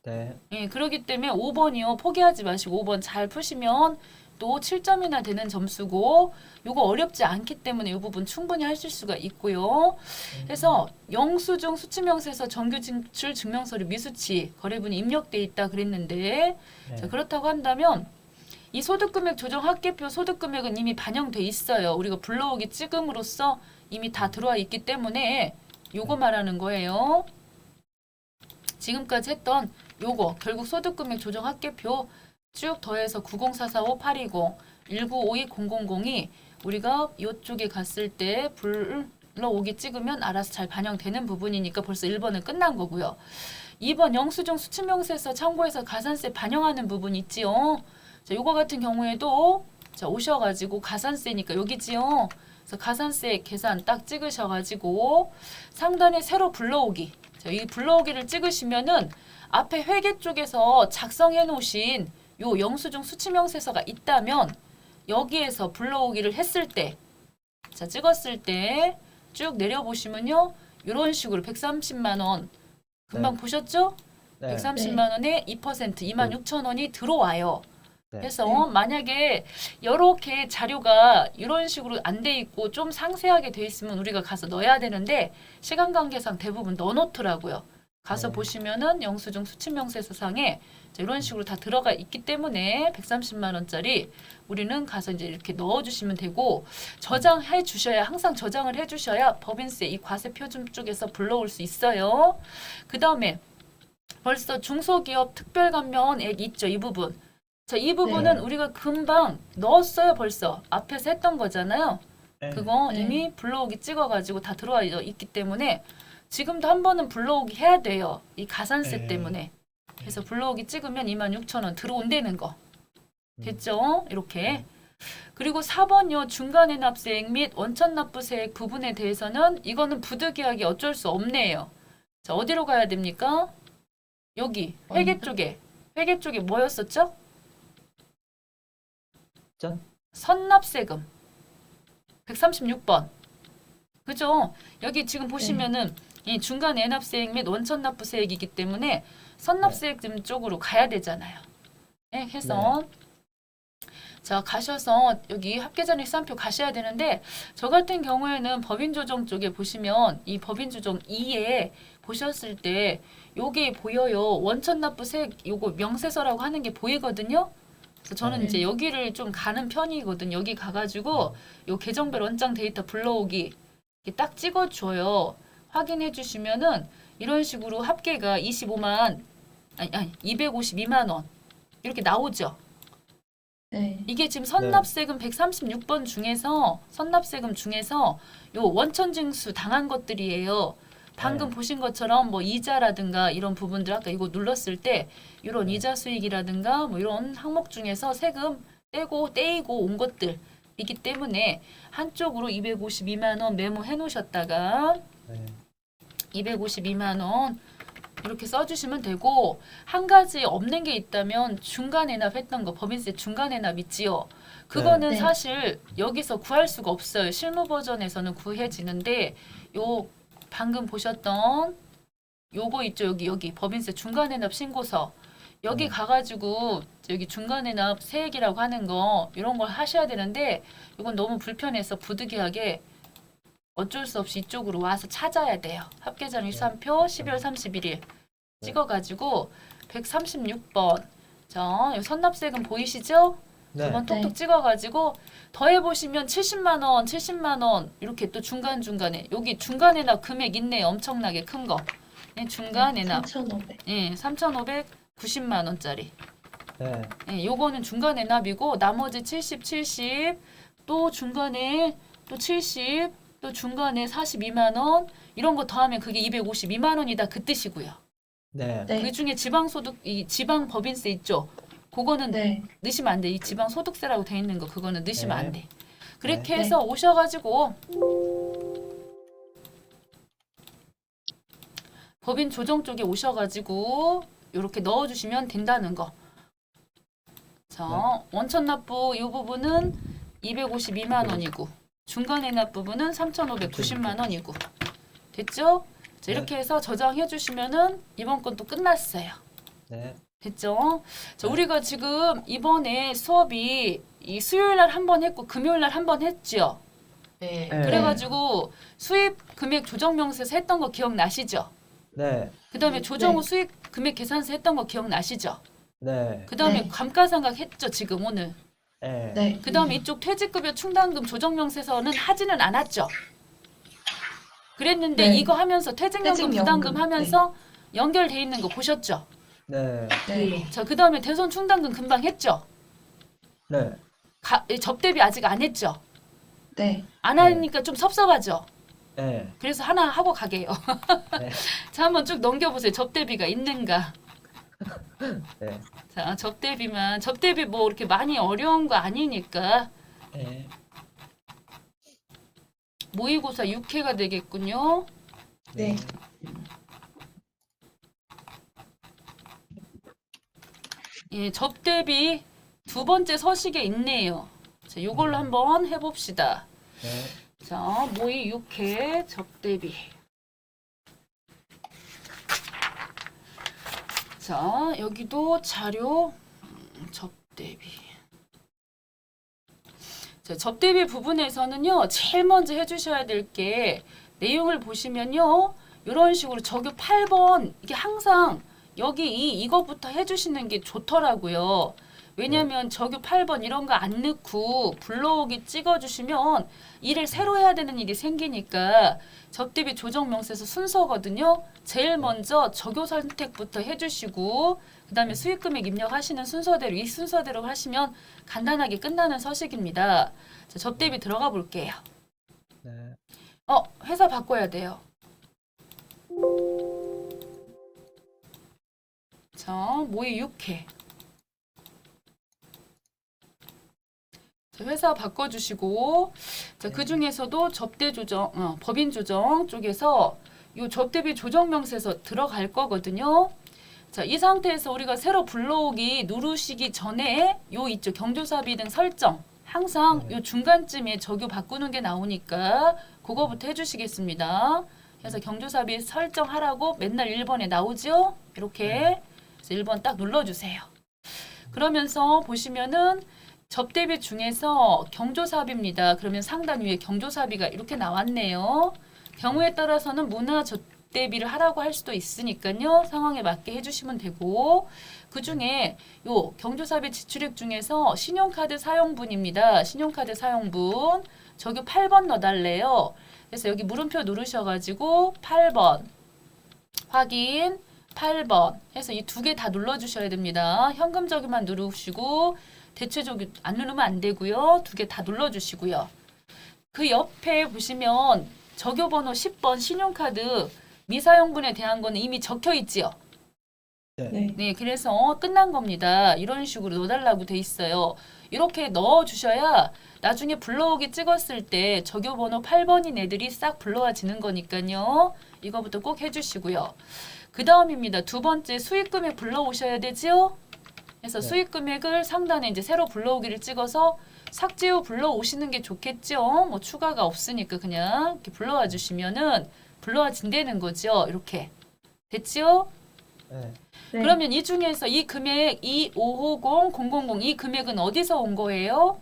네. 예, 그러기 때문에 5번이요. 포기하지 마시고 5번 잘 푸시면 또 7점이나 되는 점수고 요거 어렵지 않기 때문에 이 부분 충분히 하실 수가 있고요. 그래서 영수증 수치명세서 정규 지출 증명서류 미수치 거래분이 입력돼 있다 그랬는데 네. 자, 그렇다고 한다면 이 소득금액 조정 합계표 소득금액은 이미 반영돼 있어요. 우리가 불러오기 찍음으로써 이미 다 들어와 있기 때문에 요거 말하는 거예요. 지금까지 했던 요거 결국 소득금액 조정 합계표 쭉 더해서 90445-820, 1952000이 우리가 이쪽에 갔을 때 불러오기 찍으면 알아서 잘 반영되는 부분이니까 벌써 1번은 끝난 거고요. 2번 영수증 수치명세서 참고해서 가산세 반영하는 부분 있지요. 자, 요거 같은 경우에도 자, 오셔가지고 가산세니까 여기지요. 그래서 가산세 계산 딱 찍으셔가지고 상단에 새로 불러오기. 자, 이 불러오기를 찍으시면은 앞에 회계 쪽에서 작성해 놓으신 요 영수증 수치명세서가 있다면 여기에서 불러오기를 했을 때, 자 찍었을 때 쭉 내려보시면요, 이런 식으로 130만 원 금방 네. 보셨죠? 네. 130만 원에 2% 26,000원이 들어와요. 네. 그래서 네. 만약에 이렇게 자료가 이런 식으로 안 돼 있고 좀 상세하게 돼 있으면 우리가 가서 넣어야 되는데 시간 관계상 대부분 넣어놓더라고요. 가서 네. 보시면은 영수증 수취명세서상에 이런 식으로 다 들어가 있기 때문에 130만 원짜리 우리는 가서 이제 이렇게 넣어주시면 되고 저장해 주셔야 항상 저장을 해주셔야 법인세 이 과세 표준 쪽에서 불러올 수 있어요. 그 다음에 벌써 중소기업 특별감면액 있죠 이 부분. 자, 이 부분은 네. 우리가 금방 넣었어요 벌써 앞에서 했던 거잖아요. 네. 그거 네. 이미 불러오기 찍어가지고 다 들어와 있기 때문에 지금도 한 번은 불러오기 해야 돼요. 이 가산세 네. 때문에. 그래서 불러오기 찍으면 26,000원 들어온다는 거. 음. 됐죠? 이렇게. 그리고 4번요. 중간해납세액 및 원천납부세액 부분에 대해서는 이거는 부득이하게 어쩔 수 없네요. 자, 어디로 가야 됩니까? 여기 회계 쪽에. 회계 쪽에 뭐였었죠? 전? 선납세금. 136번. 그죠? 여기 지금 보시면은 이 중간 애납세액 및 원천납부세액이기 때문에 선납세액 쪽으로 가야 되잖아요. 네, 해서 자 가셔서 여기 합계잔액 시산표 가셔야 되는데 저 같은 경우에는 법인조정 쪽에 보시면 이 법인조정 2에 보셨을 때 요게 보여요. 원천납부세액 요거 명세서라고 하는 게 보이거든요. 그래서 저는 네. 이제 여기를 좀 가는 편이거든. 여기 가가지고 요 계정별 원장 데이터 불러오기 이렇게 딱 찍어줘요. 확인해 주시면은 이런 식으로 합계가 25만 아니 252만 원 이렇게 나오죠. 네. 이게 지금 선납세금 136번 중에서 선납세금 중에서 요 원천징수 당한 것들이에요. 방금 네. 보신 것처럼 뭐 이자라든가 이런 부분들 아까 이거 눌렀을 때 이런 네. 이자 수익이라든가 뭐 이런 항목 중에서 세금 떼이고 온 것들이기 때문에 한쪽으로 252만 원 메모해 놓으셨다가 네. 252만 원 이렇게 써주시면 되고 한 가지 없는 게 있다면 중간 애납했던 거 법인세 중간 애납 있지요. 그거는 네. 사실 여기서 구할 수가 없어요. 실무 버전에서는 구해지는데 요 방금 보셨던 요거 있죠. 여기 법인세 중간 애납 신고서 여기 네. 가가지고 여기 중간 애납 세액이라고 하는 거 이런 걸 하셔야 되는데 이건 너무 불편해서 부득이하게 어쩔 수 없이 이쪽으로 와서 찾아야 돼요. 합계잔액 시산표 12월 31일 찍어가지고 136번 자, 여기 선납세금 보이시죠? 네. 한번 톡톡 네. 찍어가지고 더해보시면 70만 원 이렇게 또 중간중간에 여기 중간에 납 금액 있네요. 엄청나게 큰 거. 네, 중간에 납 3,500. 예, 3,590만 원짜리. 네. 예, 요거는 중간에 납이고 나머지 70, 또 중간에 또 70, 또 중간에 42만 원 이런 거 더하면 그게 252만 원이다 그 뜻이고요. 네. 네. 그 중에 지방소득 이 지방법인세 있죠. 그거는 네. 넣으시면 안 돼. 이 지방소득세라고 돼 있는 거 그거는 넣으시면 네. 안 돼. 그렇게 네. 해서 오셔가지고 법인 조정 쪽에 오셔가지고 이렇게 넣어주시면 된다는 거. 자, 원천 납부 이 부분은 252만 원이고 중간에 납 부분은 3,590만 원이고 됐죠? 자, 이렇게 해서 저장해 주시면은 이번 건 또 끝났어요. 네. 됐죠? 자, 네. 우리가 지금 이번에 수업이 이 수요일 날 한 번 했고 금요일 날 한 번 했죠. 네. 네. 그래가지고 수입 금액 조정 명세서 했던 거 기억나시죠? 네. 그다음에 조정 후 네. 수익 금액 계산서 했던 거 기억나시죠? 네. 그다음에 네. 감가상각 했죠 지금 오늘. 네. 네. 그다음에 이쪽 퇴직급여 충당금 조정 명세서는 하지는 않았죠. 그랬는데 네. 이거 하면서 퇴직연금 퇴직연금, 부담금 하면서 연결돼 있는 거 보셨죠? 네. 네. 자, 그다음에 대손 충당금 금방 했죠. 네. 접대비 아직 안 했죠. 네. 안 네. 하니까 좀 섭섭하죠. 네. 그래서 하나 하고 가게요. 네. 자, 한번 쭉 넘겨보세요. 접대비가 있는가. 네. 자, 접대비 뭐 이렇게 많이 어려운 거 아니니까 네. 모의고사 6회가 되겠군요. 네. 예, 접대비 두 번째 서식에 있네요. 자, 요걸로 한번 해봅시다. 네. 자, 모의 6회 접대비. 자, 여기도 자료 접대비. 접대비. 자, 접대비 부분에서는요. 제일 먼저 해주셔야 될 게 내용을 보시면요. 이런 식으로 저교 8번 이게 항상 여기 이것부터 해주시는 게 좋더라고요. 왜냐면 저교 8번 이런 거 안 넣고 불러오기 찍어주시면 일을 새로 해야 되는 일이 생기니까 접대비 조정 명세서 순서거든요. 제일 먼저 저교 선택부터 해주시고 그 다음에 수익금액 입력하시는 순서대로 이 순서대로 하시면 간단하게 끝나는 서식입니다. 자, 접대비 들어가 볼게요. 네. 회사 바꿔야 돼요. 자, 모의 6회. 자, 회사 바꿔주시고, 자, 그 중에서도 접대 조정, 법인 조정 쪽에서 요 접대비 조정 명세서 들어갈 거거든요. 자, 이 상태에서 우리가 새로 불러오기 누르시기 전에 요 있죠. 경조사비 등 설정. 항상 요 중간쯤에 적요 바꾸는 게 나오니까 그거부터 해주시겠습니다. 그래서 경조사비 설정하라고 맨날 1번에 나오죠. 이렇게 그래서 1번 딱 눌러주세요. 그러면서 보시면은 접대비 중에서 경조사비입니다. 그러면 상단 위에 경조사비가 이렇게 나왔네요. 경우에 따라서는 문화 접대비를 하라고 할 수도 있으니까요. 상황에 맞게 해주시면 되고 그 중에 요 경조사비 지출액 중에서 신용카드 사용분입니다. 신용카드 사용분 저기 8번 넣어달래요. 그래서 여기 물음표 누르셔가지고 8번 확인 8번 해서 이 두 개 다 눌러주셔야 됩니다. 현금적이만 누르시고 대체적이 안 누르면 안 되고요. 두 개 다 눌러주시고요. 그 옆에 보시면 적요번호 10번 신용카드 미사용분에 대한 거는 이미 적혀 있지요. 네. 네, 그래서 끝난 겁니다. 이런 식으로 넣어달라고 돼 있어요. 이렇게 넣어주셔야 나중에 불러오기 찍었을 때 적요번호 8번인 애들이 싹 불러와지는 거니까요. 이거부터 꼭 해주시고요. 그 다음입니다. 두 번째 수익금액 불러오셔야 되지요. 그래서 수익금액을 상단에 이제 새로 불러오기를 찍어서 삭제 후 불러오시는 게 좋겠죠. 뭐 추가가 없으니까 그냥 이렇게 불러와 주시면은 불러와진다는 거죠. 이렇게 됐지요? 네. 네. 그러면 이 중에서 이 금액 2550000 이 금액은 어디서 온 거예요?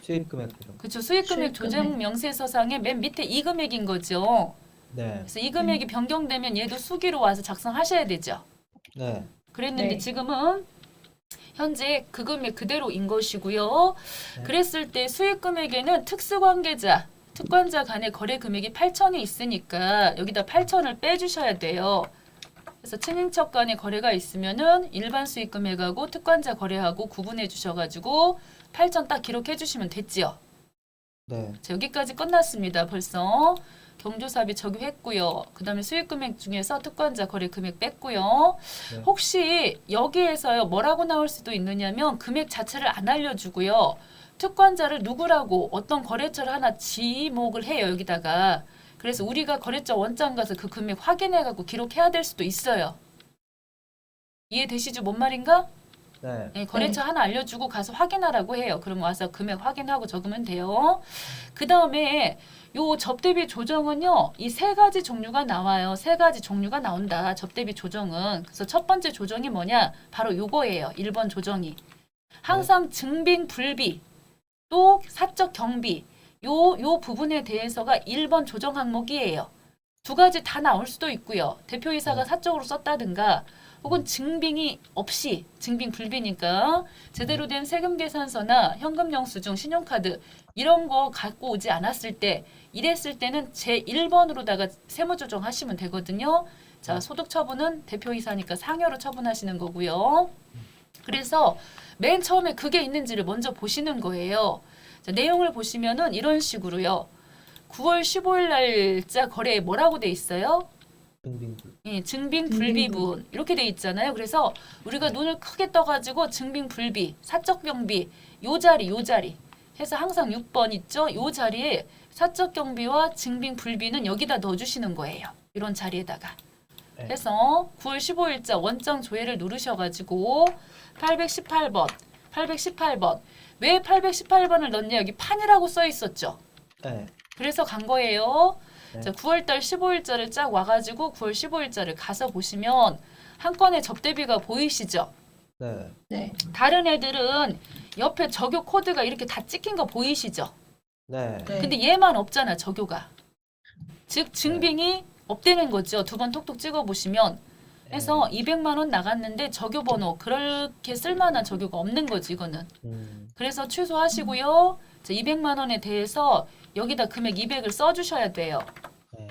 수입 금액 조정. 그렇죠. 수익금액 조정 명세서상의 맨 밑에 이 금액인 거죠. 네. 그래서 이 금액이 변경되면 얘도 수기로 와서 작성하셔야 되죠. 네. 그랬는데 네. 지금은 현재 그 금액 그대로인 것이고요. 네. 그랬을 때 수익 금액에는 특수관계자, 특권자 간의 거래 금액이 8천이 있으니까 여기다 8천을 빼주셔야 돼요. 그래서 친인척 간의 거래가 있으면은 일반 수익 금액하고 특권자 거래하고 구분해 주셔가지고 8천 딱 기록해 주시면 됐지요. 네. 자, 여기까지 끝났습니다. 벌써 경조사비 적용했고요. 그 다음에 수익금액 중에서 특권자 거래 금액 뺐고요. 네. 혹시 여기에서요 뭐라고 나올 수도 있느냐면 금액 자체를 안 알려주고요. 특권자를 누구라고 어떤 거래처를 하나 지목을 해요. 여기다가. 그래서 우리가 거래처 원장 가서 그 금액 확인해갖고 기록해야 될 수도 있어요. 이해되시죠? 뭔 말인가? 네. 네, 거래처 하나 알려주고 가서 확인하라고 해요. 그럼 와서 금액 확인하고 적으면 돼요. 그 다음에 요 접대비 조정은요. 이 세 가지 종류가 나와요. 세 가지 종류가 나온다. 접대비 조정은. 그래서 첫 번째 조정이 뭐냐? 바로 요거예요. 1번 조정이. 항상 증빙 불비 또 사적 경비 요 부분에 대해서가 1번 조정 항목이에요. 두 가지 다 나올 수도 있고요. 대표이사가 사적으로 썼다든가 혹은 증빙이 없이 증빙 불비니까 제대로 된 세금 계산서나 현금 영수증, 신용카드 이런 거 갖고 오지 않았을 때 이랬을 때는 제1번으로다가 세무조정 하시면 되거든요. 자, 소득 처분은 대표이사니까 상여로 처분하시는 거고요. 그래서 맨 처음에 그게 있는지를 먼저 보시는 거예요. 자, 내용을 보시면은 이런 식으로요. 9월 15일 날짜 거래에 뭐라고 돼 있어요? 증빙불. 예, 증빙 불비분 이렇게 돼 있잖아요. 그래서 우리가 눈을 크게 떠가지고 증빙 불비, 사적 경비 요 자리 해서 항상 6번 있죠. 요 자리에 사적 경비와 증빙 불비는 여기다 넣어주시는 거예요. 이런 자리에다가. 네. 그래서 9월 15일자 원장 조회를 누르셔가지고 818번 왜 818번을 넣냐 여기 판이라고 써 있었죠. 네. 그래서 간 거예요. 네. 자, 9월달 15일자를 쫙 와가지고 9월 15일자를 가서 보시면 한 건의 접대비가 보이시죠? 네. 네. 다른 애들은 옆에 적요 코드가 이렇게 다 찍힌 거 보이시죠? 네. 네. 근데 얘만 없잖아, 적요가. 즉 증빙이 없다는 거죠. 두 번 톡톡 찍어 보시면. 해서 200만 원 나갔는데 적요 번호 그렇게 쓸만한 적요가 없는 거지, 이거는. 그래서 취소하시고요. 자, 200만 원에 대해서 여기다 금액 200을 써 주셔야 돼요. 네.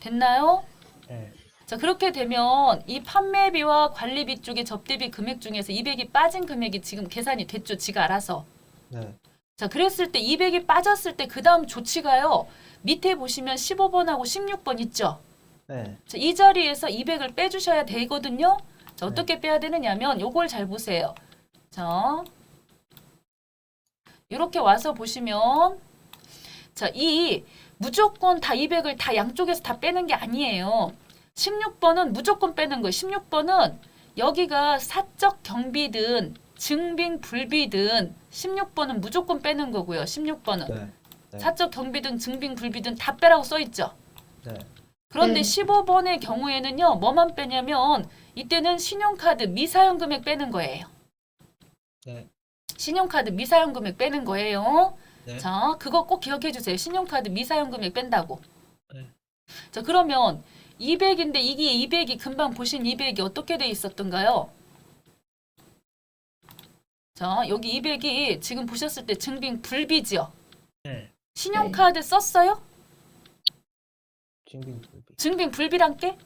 됐나요? 네. 자, 그렇게 되면 이 판매비와 관리비 쪽에 접대비 금액 중에서 200이 빠진 금액이 지금 계산이 됐죠. 지가 알아서. 네. 자, 그랬을 때 200이 빠졌을 때 그 다음 조치가요. 밑에 보시면 15번하고 16번 있죠. 네. 자, 이 자리에서 200을 빼주셔야 되거든요. 자, 어떻게 빼야 되느냐면 요걸 잘 보세요. 자, 이렇게 와서 보시면 자, 이 무조건 다 200을 다 양쪽에서 다 빼는 게 아니에요. 16번은 무조건 빼는 거예요. 16번은 여기가 사적 경비든 증빙 불비든 16번은 무조건 빼는 거고요. 16번은 네. 네. 사적 경비든 증빙 불비든 다 빼라고 써 있죠. 네. 그런데 네. 15번의 경우에는요. 뭐만 빼냐면 이때는 신용카드 미사용 금액 빼는 거예요. 네. 신용카드 미사용 금액 빼는 거예요. 네. 자, 그거 꼭 기억해 주세요. 신용카드 미사용 금액 뺀다고. 네. 자, 그러면 200인데 이게 200이 금방 보신 200이 어떻게 돼 있었던가요? 자, 여기 200이 지금 보셨을 때 증빙 불비지요. 네. 신용카드 썼어요? 증빙 불비. 증빙 불비란 게?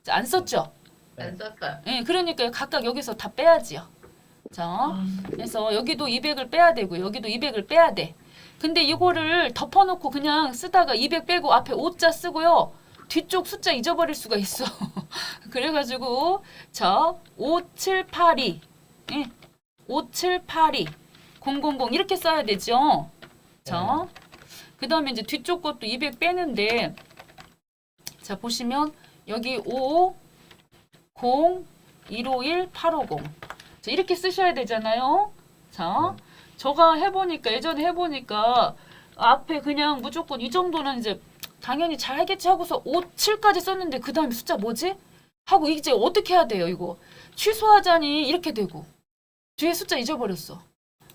자, 안 썼죠? 안 썼어요. 예, 그러니까 각각 여기서 다 빼야지요. 자, 그래서 여기도 200을 빼야 되고 여기도 200을 빼야 돼. 근데 이거를 덮어놓고 그냥 쓰다가 200 빼고 앞에 5자 쓰고요. 뒤쪽 숫자 잊어버릴 수가 있어. 그래가지고 자, 5782 예, 5782 000 이렇게 써야 되죠. 자, 그 다음에 이제 뒤쪽 것도 200 빼는데 자, 보시면 여기 5 0 151 850 자, 이렇게 쓰셔야 되잖아요. 자, 저가 해보니까 예전에 해보니까 앞에 그냥 무조건 이 정도는 이제 당연히 잘 하겠지 하고서 5, 7까지 썼는데 그 다음에 숫자 뭐지? 하고 이제 어떻게 해야 돼요 이거? 취소하자니 이렇게 되고 뒤에 숫자 잊어버렸어.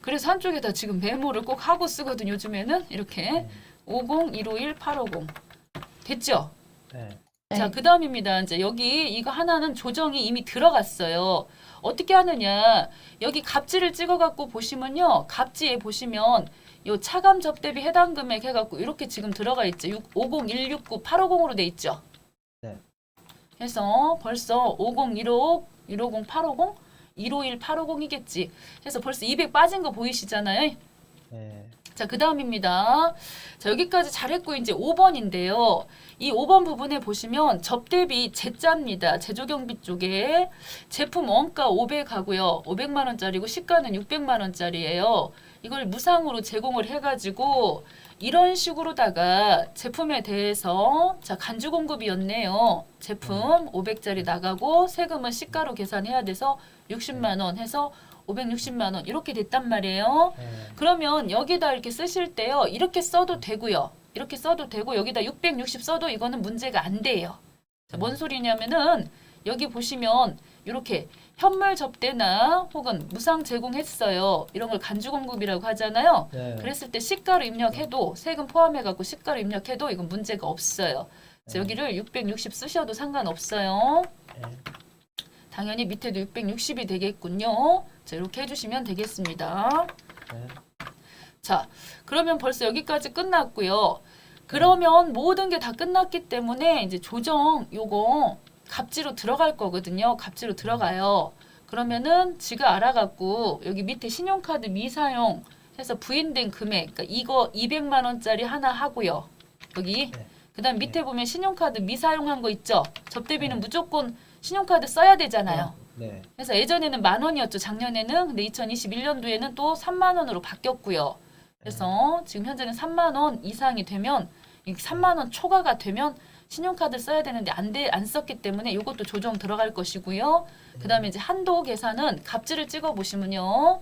그래서 한쪽에다 지금 메모를 꼭 하고 쓰거든 요즘에는 이렇게 50 151 850 됐죠? 네. 자, 그 다음입니다. 이제 여기 이거 하나는 조정이 이미 들어갔어요. 어떻게 하느냐. 여기 갑지를 찍어갖고 보시면요. 갑지에 보시면 요 차감 접대비 해당 금액 해갖고 이렇게 지금 들어가 있죠. 50 169 850으로 돼 있죠. 네. 그래서 벌써 50 150 150 850 151 850이겠지. 그래서 벌써 200 빠진 거 보이시잖아요. 네. 자, 그 다음입니다. 자, 여기까지 잘했고 이제 5번인데요. 이 5번 부분에 보시면 접대비 제자입니다. 제조경비 쪽에 제품 원가 500하고요. 500만 원짜리고 시가는 600만 원짜리예요. 이걸 무상으로 제공을 해가지고 이런 식으로다가 제품에 대해서 자, 간주 공급이었네요. 제품 500짜리 나가고 세금은 시가로 계산해야 돼서 60만 원 해서 560만 원 이렇게 됐단 말이에요. 네. 그러면 여기다 이렇게 쓰실 때요. 이렇게 써도 되고요. 이렇게 써도 되고 여기다 660 써도 이거는 문제가 안 돼요. 자, 뭔 소리냐면은 여기 보시면 이렇게 현물 접대나 혹은 무상 제공했어요. 이런 걸 간주 공급이라고 하잖아요. 네. 그랬을 때 시가로 입력해도 세금 포함해 갖고 시가로 입력해도 이건 문제가 없어요. 그래서 여기를 660 쓰셔도 상관없어요. 네. 당연히 밑에도 660이 되겠군요. 자, 이렇게 해주시면 되겠습니다. 네. 자, 그러면 벌써 여기까지 끝났고요. 그러면 모든 게 다 끝났기 때문에 이제 조정 요거 갑지로 들어갈 거거든요. 갑지로 들어가요. 그러면은 지가 알아갖고 여기 밑에 신용카드 미사용 해서 부인된 금액, 그러니까 이거 200만 원짜리 하나 하고요. 여기. 네. 그다음 밑에 보면 신용카드 미사용한 거 있죠. 접대비는 무조건 신용카드 써야 되잖아요. 네. 그래서 예전에는 10,000원이었죠. 작년에는. 근데 2021년도에는 또 3만 원으로 바뀌었고요. 그래서 지금 현재는 3만 원 이상이 되면 3만 원 초과가 되면 신용카드 써야 되는데 안 썼기 때문에 이것도 조정 들어갈 것이고요. 그다음에 이제 한도 계산은 갑지를 찍어 보시면요.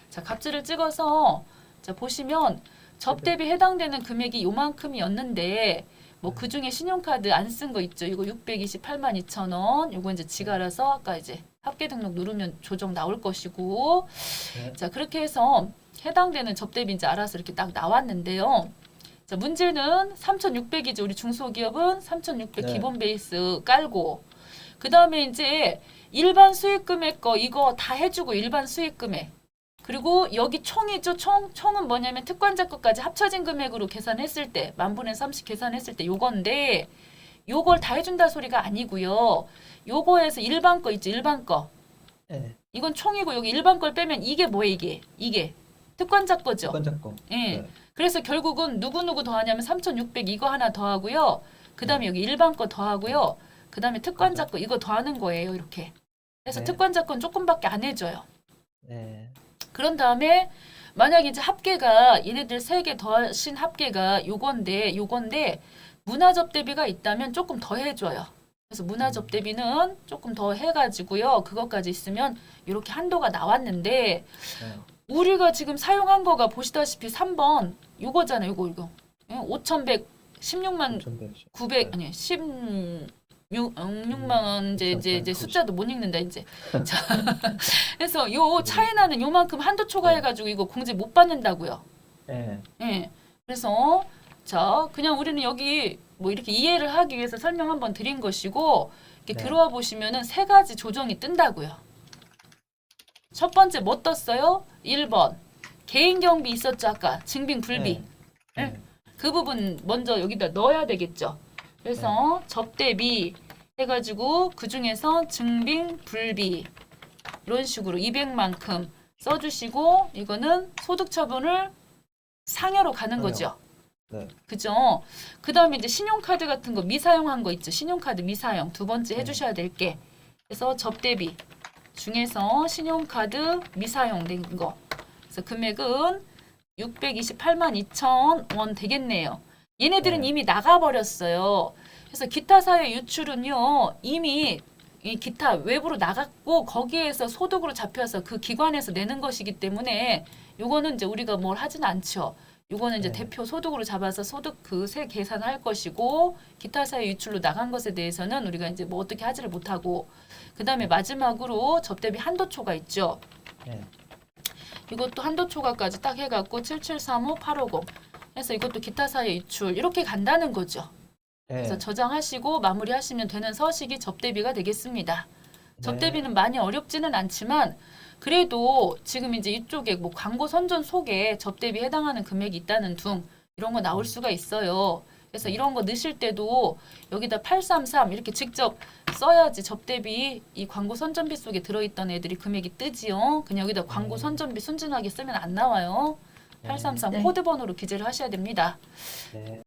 자, 갑지를 찍어서 자, 보시면 접대비 해당되는 금액이 요만큼이었는데 뭐 그중에 신용카드 안 쓴 거 있죠. 이거 628만 2천 원. 요거 이제 지가 알아서 아까 이제 합계 등록 누르면 조정 나올 것이고 네. 자 그렇게 해서 해당되는 접대비인지 알아서 이렇게 딱 나왔는데요. 자 문제는 3,600이지 우리 중소기업은 3,600 네. 기본 베이스 깔고 그 다음에 이제 일반 수익금액 거 이거 다 해주고 일반 수익금액 그리고 여기 총이죠. 총은 뭐냐면 특관자 것까지 합쳐진 금액으로 계산했을 때 만분의 30 계산했을 때 요건데 요걸 다 해준다 소리가 아니고요. 요거에서 일반 거 있죠. 일반 거. 네. 이건 총이고 여기 일반 걸 빼면 이게 뭐예요? 이게 특관자 거죠. 건 잡고. 예. 네. 그래서 결국은 누구 더하냐면 3,600 이거 하나 더하고요. 그 다음에 여기 일반 거 더하고요. 그 다음에 특관자 거 이거 더하는 거예요. 이렇게. 그래서 네. 특관자 건 조금밖에 안 해줘요. 네. 그런 다음에 만약에 이제 합계가 얘네들 3개 더하신 합계가 요건데 문화접대비가 있다면 조금 더 해줘요. 그래서 문화접대비는 조금 더 해가지고요. 그것까지 있으면 이렇게 한도가 나왔는데 네. 우리가 지금 사용한 거가 보시다시피 3번 요거잖아요. 이거. 5,116만 5,110. 900 아니 16만 원 이제 숫자도 못 읽는다 이제. 자, 그래서 요 차이 나는 요만큼 한도 초과해가지고 이거 공제 못 받는다고요. 네. 예. 그래서 자 그냥 우리는 여기 뭐 이렇게 이해를 하기 위해서 설명 한번 드린 것이고 이렇게 네. 들어와 보시면은 3가지 조정이 뜬다고요. 첫 번째 뭐 떴어요? 1번 개인 경비 있었죠 아까 증빙 불비. 네. 네. 그 부분 먼저 여기다 넣어야 되겠죠. 그래서 접대비 해가지고 그 중에서 증빙 불비 이런 식으로 200만큼 써주시고 이거는 소득 처분을 상여로 가는 상여. 거죠. 네. 그죠? 그 다음에 이제 신용카드 같은 거 미사용한 거 있죠. 신용카드 미사용 두 번째 네. 해주셔야 될 게. 그래서 접대비 중에서 신용카드 미사용된 거. 그래서 금액은 628만 2천 원 되겠네요. 얘네들은 네. 이미 나가버렸어요. 그래서 기타 사회 유출은요 이미 이 기타 외부로 나갔고 거기에서 소득으로 잡혀서 그 기관에서 내는 것이기 때문에 요거는 이제 우리가 뭘 하진 않죠. 요거는 이제 네. 대표 소득으로 잡아서 소득 그세 계산할 것이고 기타 사회 유출로 나간 것에 대해서는 우리가 이제 뭐 어떻게 하지를 못하고 그 다음에 마지막으로 접대비 한도초가 있죠. 네. 이것도 한도 초과까지 딱 해갖고 7735850 해서 이것도 기타 사회 유출 이렇게 간다는 거죠. 그래서 네. 저장하시고 마무리하시면 되는 서식이 접대비가 되겠습니다. 네. 접대비는 많이 어렵지는 않지만 그래도 지금 이제 이쪽에 뭐 광고 선전 속에 접대비 해당하는 금액이 있다는 둥 이런 거 나올 수가 있어요. 그래서 이런 거 넣으실 때도 여기다 833 이렇게 직접 써야지 접대비 이 광고 선전비 속에 들어있던 애들이 금액이 뜨지요. 그냥 여기다 광고 선전비 순진하게 쓰면 안 나와요. 833 네. 코드 번호로 기재를 하셔야 됩니다. 네.